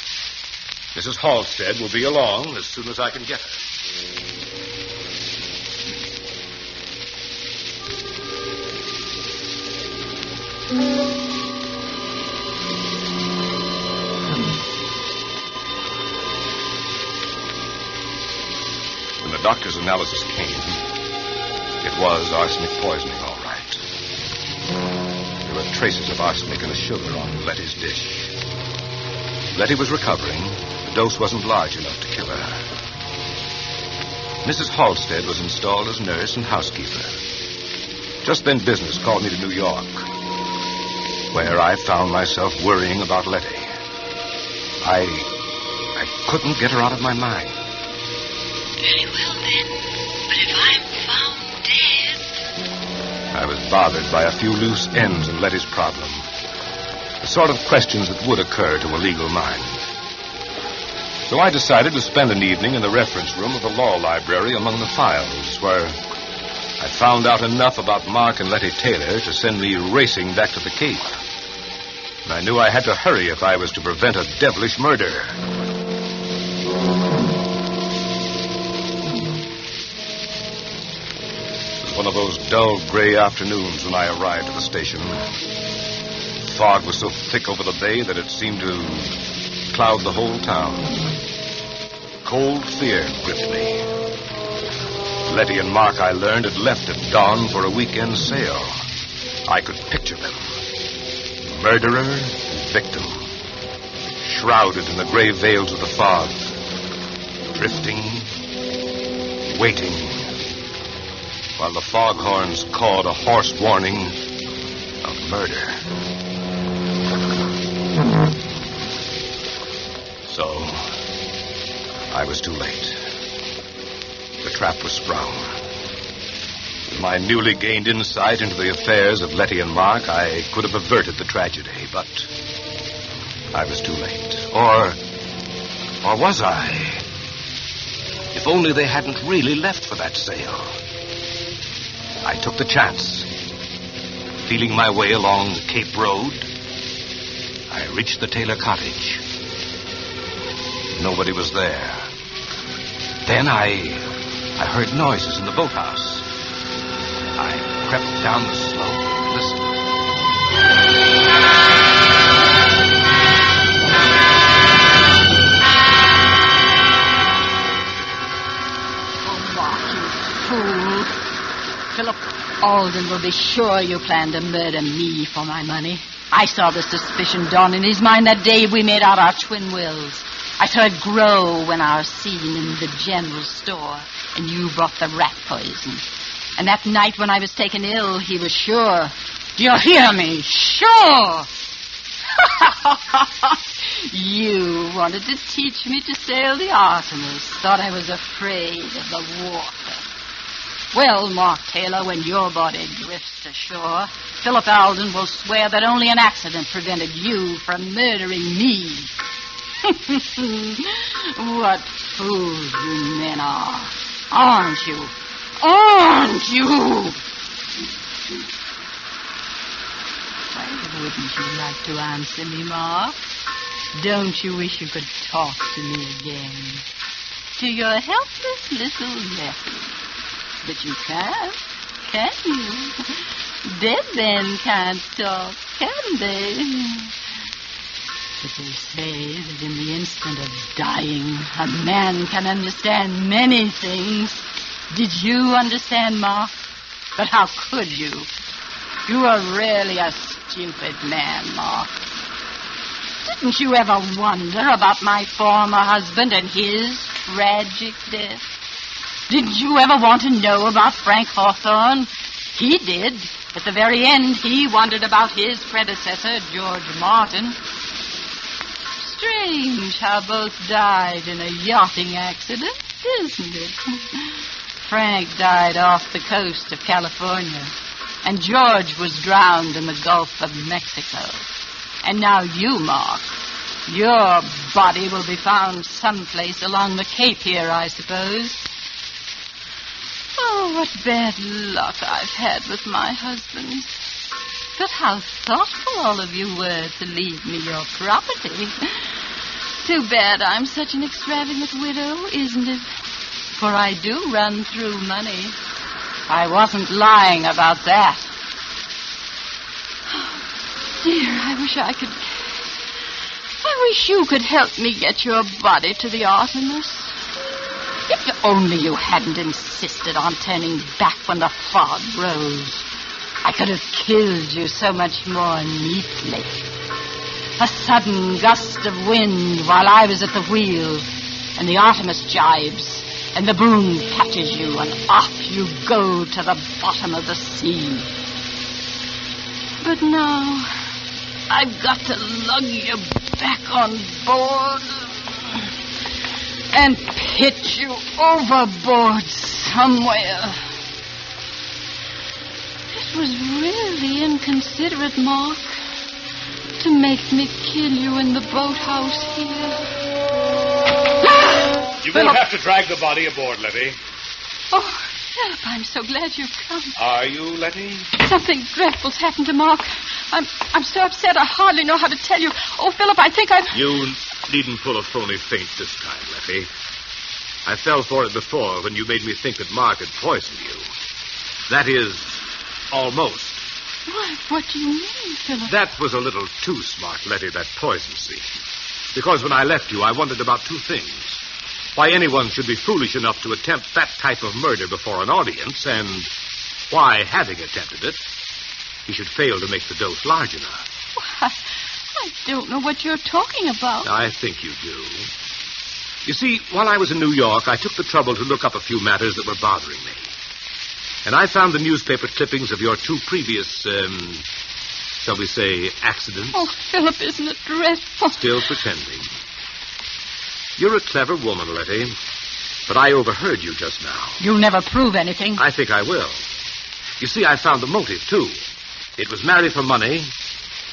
Mrs. Halstead will be along as soon as I can get her. doctor's analysis came, it was arsenic poisoning, all right. There were traces of arsenic in the sugar on Letty's dish. Letty was recovering. The dose wasn't large enough to kill her. Mrs. Halstead was installed as nurse and housekeeper. Just then business called me to New York, where I found myself worrying about Letty. I couldn't get her out of my mind. Very well, then. But if I'm found dead... I was bothered by a few loose ends in Letty's problem. The sort of questions that would occur to a legal mind. So I decided to spend an evening in the reference room of the law library among the files, where I found out enough about Mark and Letty Taylor to send me racing back to the Cape. And I knew I had to hurry if I was to prevent a devilish murder. It was one of those dull gray afternoons when I arrived at the station. The fog was so thick over the bay that it seemed to cloud the whole town. Cold fear gripped me. Letty and Mark, I learned, had left at dawn for a weekend sail. I could picture them. Murderer and victim. Shrouded in the gray veils of the fog. Drifting. Waiting. While the foghorns cawed a hoarse warning of murder. So, I was too late. The trap was sprung. With my newly gained insight into the affairs of Letty and Mark, I could have averted the tragedy, but I was too late. Or was I? If only they hadn't really left for that sail. I took the chance. Feeling my way along the Cape Road, I reached the Taylor cottage. Nobody was there. Then I heard noises in the boathouse. I crept down the slope and listened. Oh, Mark, you fool. Philip Alden will be sure you plan to murder me for my money. I saw the suspicion dawn in his mind that day we made out our twin wills. I saw it grow when I was seen in the general store, and you brought the rat poison. And that night when I was taken ill, he was sure. Do you hear me? Sure! You wanted to teach me to sail the Artemis. Thought I was afraid of the water. Well, Mark Taylor, when your body drifts ashore, Philip Alden will swear that only an accident prevented you from murdering me. What fools you men are. Aren't you? Aren't you? Why wouldn't you like to answer me, Mark? Don't you wish you could talk to me again? To your helpless little Letty. But you can't, can you? Dead men can't talk, can they? But they say that in the instant of dying, a man can understand many things. Did you understand, Mark? But how could you? You are really a stupid man, Mark. Didn't you ever wonder about my former husband and his tragic death? Didn't you ever want to know about Frank Hawthorne? He did. At the very end, he wondered about his predecessor, George Martin. Strange how both died in a yachting accident, isn't it? Frank died off the coast of California, and George was drowned in the Gulf of Mexico. And now you, Mark, your body will be found someplace along the Cape here, I suppose. Oh, what bad luck I've had with my husband. But how thoughtful all of you were to leave me your property. Too bad I'm such an extravagant widow, isn't it? For I do run through money. I wasn't lying about that. Oh, dear, I wish you could help me get your body to the Artemis. If only you hadn't insisted on turning back when the fog rose, I could have killed you so much more neatly. A sudden gust of wind while I was at the wheel, and the Artemis jibes, and the boom catches you, and off you go to the bottom of the sea. But now, I've got to lug you back on board and pitch you overboard somewhere. It was really inconsiderate, Mark, to make me kill you in the boathouse here. You won't have to drag the body aboard, Letty. Oh, Philip, I'm so glad you've come. Are you, Letty? Something dreadful's happened to Mark. I'm so upset I hardly know how to tell you. Oh, Philip, I think I've... You needn't pull a phony feint this time, Letty. I fell for it before when you made me think that Mark had poisoned you. That is, almost. Why, what do you mean, Philip? That was a little too smart, Letty, that poison scene. Because when I left you, I wondered about two things. Why anyone should be foolish enough to attempt that type of murder before an audience, and why, having attempted it, he should fail to make the dose large enough. Why, I don't know what you're talking about. I think you do. You see, while I was in New York, I took the trouble to look up a few matters that were bothering me. And I found the newspaper clippings of your two previous, shall we say, accidents. Oh, Philip, isn't it dreadful? Still pretending. You're a clever woman, Letty, but I overheard you just now. You'll never prove anything. I think I will. You see, I found the motive, too. It was marry for money,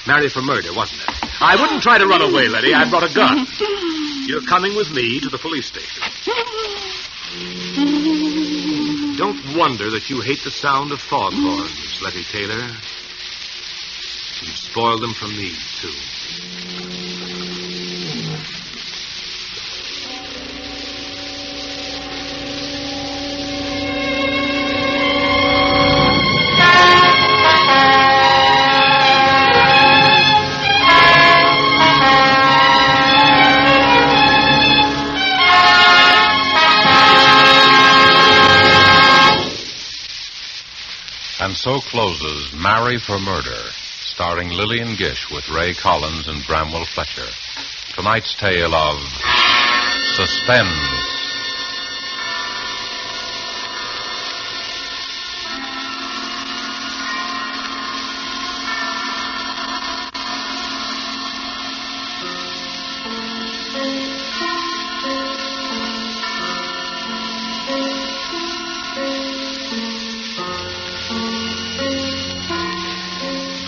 marry for murder, wasn't it? I wouldn't try to run away, Letty. I brought a gun. You're coming with me to the police station. Don't wonder that you hate the sound of foghorns, Letty Taylor. You spoil them for me, too. And so closes Marry for Murder, starring Lillian Gish with Ray Collins and Bramwell Fletcher. Tonight's tale of Suspense.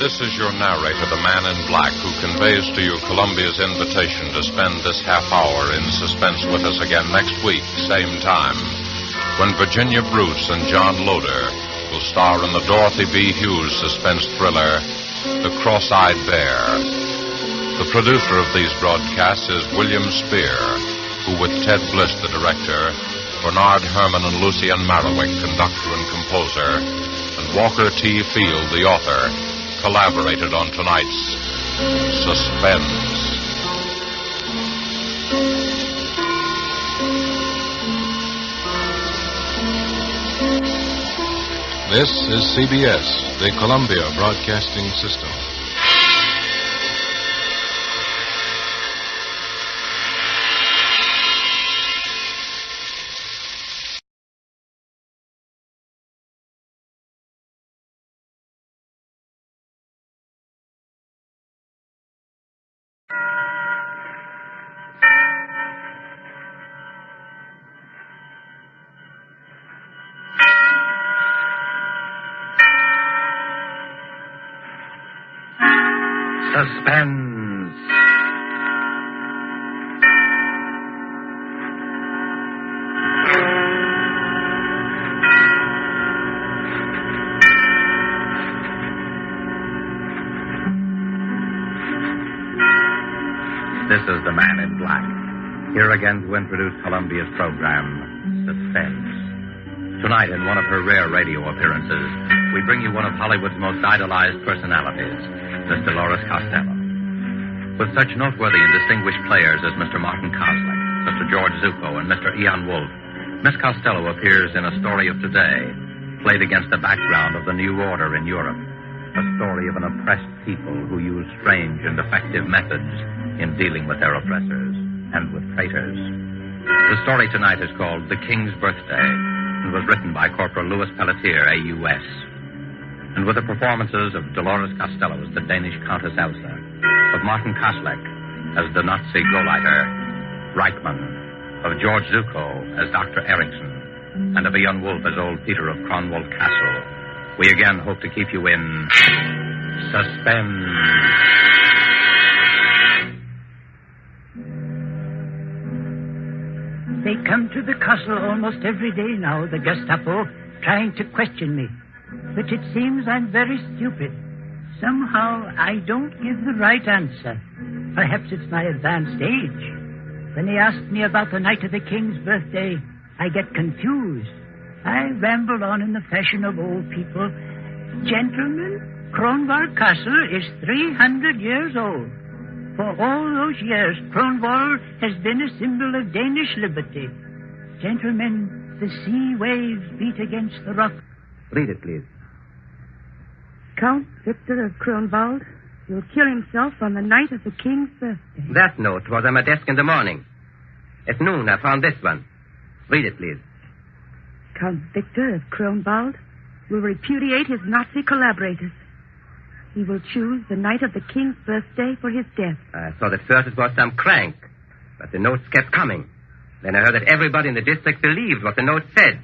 This is your narrator, the man in black, who conveys to you Columbia's invitation to spend this half hour in suspense with us again next week, same time, when Virginia Bruce and John Loder will star in the Dorothy B. Hughes suspense thriller, The Cross-Eyed Bear. The producer of these broadcasts is William Spear, who, with Ted Bliss, the director, Bernard Herrmann and Lucian Marowik, conductor and composer, and Walker T. Field, the author, collaborated on tonight's Suspense. This is CBS, the Columbia Broadcasting System. Suspense. This is the Man in Black, here again to introduce Columbia's program, Suspense. Tonight, in one of her rare radio appearances, we bring you one of Hollywood's most idolized personalities, Miss Dolores Costello. With such noteworthy and distinguished players as Mr. Martin Koslick, Mr. George Zuko, and Mr. Ian Wolfe, Miss Costello appears in a story of today, played against the background of the new order in Europe. A story of an oppressed people who use strange and effective methods in dealing with their oppressors and with traitors. The story tonight is called The King's Birthday and was written by Corporal Louis Pelletier, AUS. And with the performances of Dolores Costello as the Danish Countess Elsa, of Martin Koslek as the Nazi Gauleiter, Reichmann, of George Zuko as Dr. Erickson, and of a young wolf as old Peter of Cronwald Castle, we again hope to keep you in suspense. They come to the castle almost every day now, the Gestapo, trying to question me. But it seems I'm very stupid. Somehow I don't give the right answer. Perhaps it's my advanced age. When they ask me about the night of the king's birthday, I get confused. I ramble on in the fashion of old people. Gentlemen, Kronwald Castle is 300 years old. For all those years, Kronwald has been a symbol of Danish liberty. Gentlemen, the sea waves beat against the rock. Read it, please. Count Victor of Kronwald will kill himself on the night of the king's birthday. That note was on my desk in the morning. At noon, I found this one. Read it, please. Count Victor of Kronwald will repudiate his Nazi collaborators. He will choose the night of the king's birthday for his death. I thought at first it was some crank, but the notes kept coming. Then I heard that everybody in the district believed what the note said.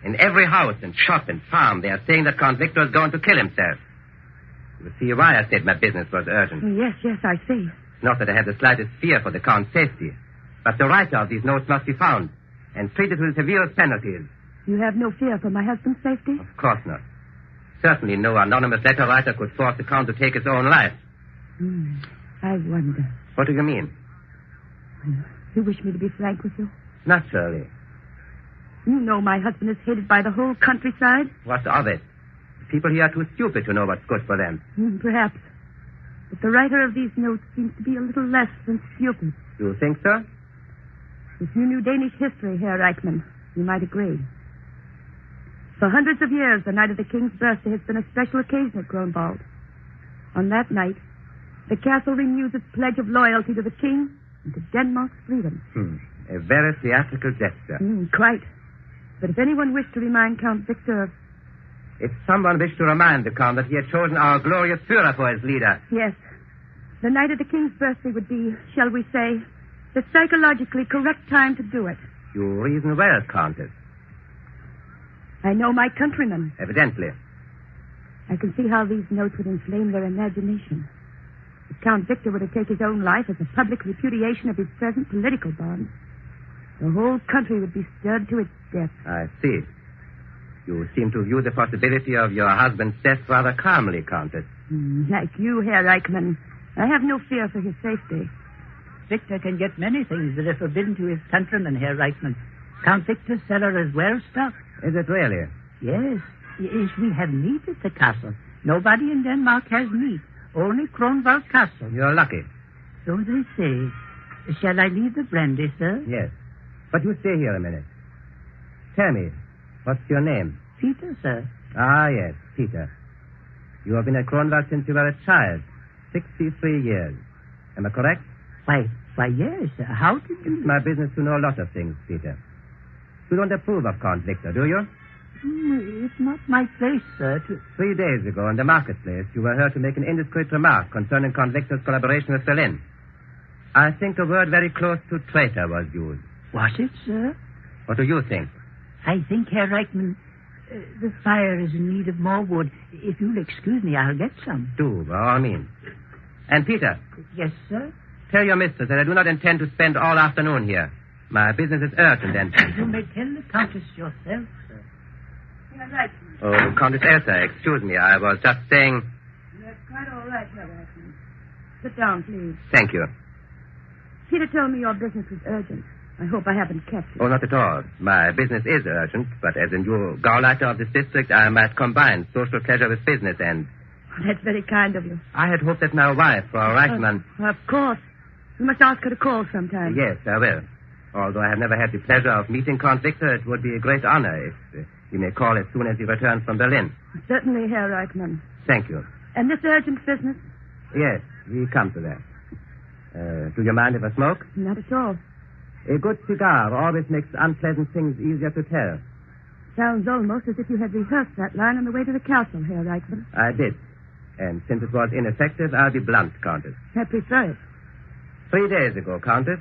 In every house and shop and farm, they are saying that Count Victor is going to kill himself. You see why I said my business was urgent. Yes, I see. Not that I have the slightest fear for the Count's safety, but the writer of these notes must be found and treated with severe penalties. You have no fear for my husband's safety? Of course not. Certainly no anonymous letter writer could force the Count to take his own life. I wonder. What do you mean? You wish me to be frank with you? Naturally. You know my husband is hated by the whole countryside. What of it? People here are too stupid to know what's good for them. Perhaps. But the writer of these notes seems to be a little less than stupid. You think so? If you knew Danish history, Herr Reichmann, you might agree. For hundreds of years, the night of the king's birthday has been a special occasion at Kronwald. On that night, the castle renews its pledge of loyalty to the king and to Denmark's freedom. A very theatrical gesture. Quite. But if anyone wished to remind Count Victor of... If someone wished to remind the Count that he had chosen our glorious Führer for his leader. Yes. The night of the king's birthday would be, shall we say, the psychologically correct time to do it. You reason well, Countess. I know my countrymen. Evidently. I can see how these notes would inflame their imagination. If Count Victor were to take his own life as a public repudiation of his present political bonds, the whole country would be stirred to its depths. I see. You seem to view the possibility of your husband's death rather calmly, Countess. Like you, Herr Reichmann, I have no fear for his safety. Victor can get many things that are forbidden to his countrymen, Herr Reichmann. Count Victor's cellar is well stocked. Is it really? Yes. We have meat at the castle. Nobody in Denmark has meat. Only Kronwald Castle. You're lucky. So they say. Shall I leave the brandy, sir? Yes. But you stay here a minute. Tell me, what's your name? Peter, sir. Ah, yes, Peter. You have been at Kronwald since you were a child. 63 years. Am I correct? Why, yes. How did you... It's my business to know a lot of things, Peter. You don't approve of Count Victor, do you? It's not my place, sir, to... 3 days ago in the marketplace, you were heard to make an indiscreet remark concerning Count Victor's collaboration with Berlin. I think a word very close to traitor was used. Was it, sir? What do you think? I think, Herr Reichmann, the fire is in need of more wood. If you'll excuse me, I'll get some. Do, by all means. And, Peter. Yes, sir? Tell your mistress that I do not intend to spend all afternoon here. My business is urgent, and... You may tell the Countess yourself, sir. Herr Reichmann. Oh, Countess Elsa, excuse me. I was just saying... That's quite all right, Herr Reichmann. Sit down, please. Thank you. Peter told me your business was urgent. I hope I haven't kept you. Oh, not at all. My business is urgent, but as a new Gauleiter of this district, I might combine social pleasure with business, and... Oh, that's very kind of you. I had hoped that my wife, Frau Reichmann... Of course. You must ask her to call sometime. Yes, I will. Although I have never had the pleasure of meeting Count Victor, it would be a great honor if you may call as soon as he returns from Berlin. Certainly, Herr Reichman. Thank you. And this urgent business? Yes, we come to that. Do you mind if I smoke? Not at all. A good cigar always makes unpleasant things easier to tell. Sounds almost as if you had rehearsed that line on the way to the castle, Herr Reichman. I did. And since it was ineffective, I'll be blunt, Countess. I prefer it. 3 days ago, Countess,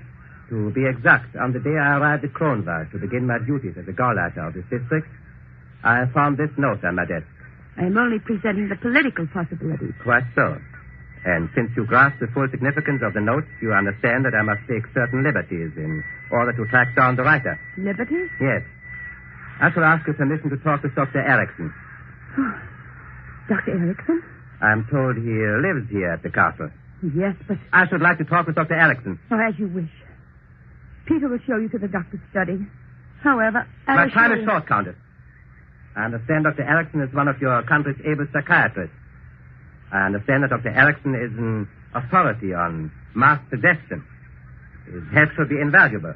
to be exact, on the day I arrived at Kronwald to begin my duties as a Gauleiter of this district, I found this note on my desk. I am only presenting the political possibilities. Quite so. And since you grasp the full significance of the note, you understand that I must take certain liberties in order to track down the writer. Liberties? Yes. I shall ask your permission to talk with Dr. Erickson. Dr. Erickson? I'm told he lives here at the castle. Yes, but... I should like to talk with Dr. Erickson. Oh, as you wish. Peter will show you to the doctor's study. However, my time is short, Countess. I understand Dr. Erickson is one of your country's able psychiatrists. I understand that Dr. Erickson is an authority on mass suggestion. His help should be invaluable.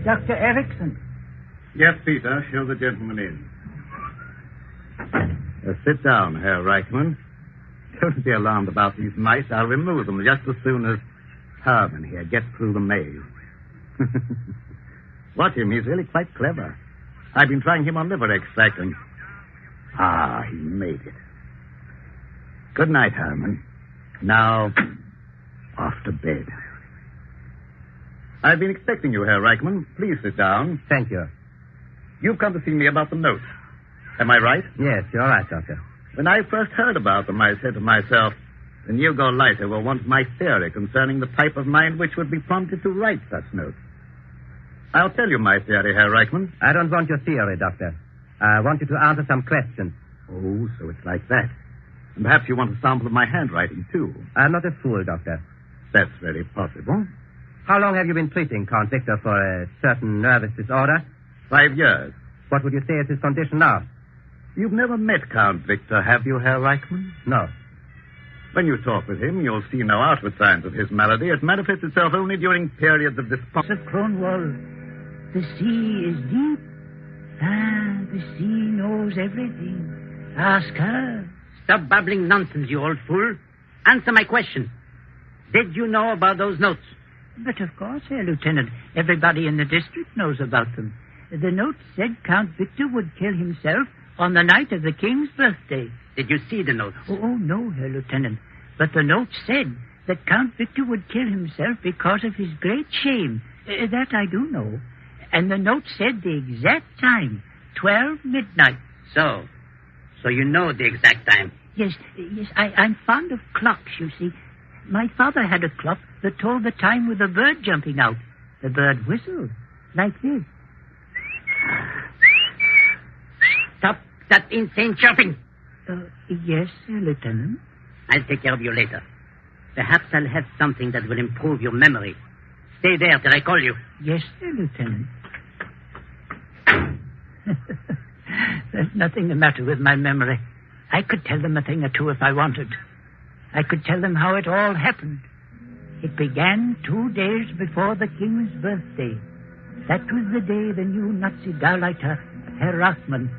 Dr. Erickson. Yes, Peter. Show the gentleman in. Sit down, Herr Reichman. Don't be alarmed about these mice. I'll remove them just as soon as Herman here gets through the maze. Watch him. He's really quite clever. I've been trying him on liver extract and... he made it. Good night, Herman. Now, off to bed. I've been expecting you, Herr Reichman. Please sit down. Thank you. You've come to see me about the notes. Am I right? Yes, you're right, Doctor. When I first heard about them, I said to myself, the new Gauleiter will want my theory concerning the type of mind which would be prompted to write such notes. I'll tell you my theory, Herr Reichman. I don't want your theory, Doctor. I want you to answer some questions. Oh, so it's like that. And perhaps you want a sample of my handwriting, too. I'm not a fool, Doctor. That's very possible. How long have you been treating Count Victor for a certain nervous disorder? 5 years. What would you say is his condition now? You've never met Count Victor, have you, Herr Reichman? No. When you talk with him, you'll see no outward signs of his malady. It manifests itself only during periods of despondency. Of Cornwall, the sea is deep. The sea knows everything. Ask her. Stop babbling nonsense, you old fool. Answer my question. Did you know about those notes? But of course, Herr Lieutenant. Everybody in the district knows about them. The note said Count Victor would kill himself on the night of the king's birthday. Did you see the notes? Oh, no, Herr Lieutenant. But the note said that Count Victor would kill himself because of his great shame. That I do know. And the note said the exact time, 12 midnight. So you know the exact time? Yes, I'm fond of clocks, you see. My father had a clock that told the time with a bird jumping out. The bird whistled, like this. Stop that insane chirping. Yes, Lieutenant. I'll take care of you later. Perhaps I'll have something that will improve your memory. Stay there till I call you. Yes, Lieutenant. There's nothing the matter with my memory. I could tell them a thing or two if I wanted. I could tell them how it all happened. It began 2 days before the king's birthday. That was the day the new Nazi Gauleiter, Herr Rothmann,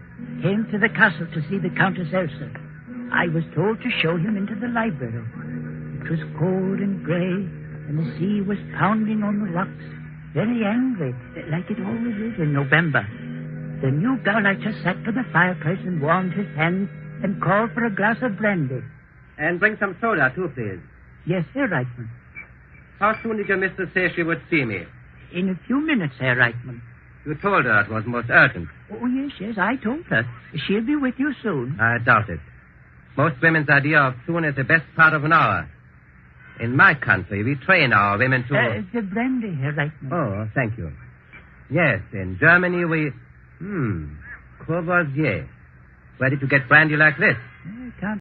came to the castle to see the Countess Elsa. I was told to show him into the library. It was cold and gray, and the sea was pounding on the rocks, very angry, like it always is in November. The new Gauleiter sat by the fireplace and warmed his hands and called for a glass of brandy. And bring some soda, too, please. Yes, Herr Reichman. How soon did your mistress say she would see me? In a few minutes, Herr Reichman. You told her it was most urgent. Oh, yes, I told her. She'll be with you soon. I doubt it. Most women's idea of soon is the best part of an hour. In my country, we train our women to... The brandy, Herr Reichman. Oh, thank you. Yes, in Germany we... Courvoisier. Where did you get brandy like this? I can't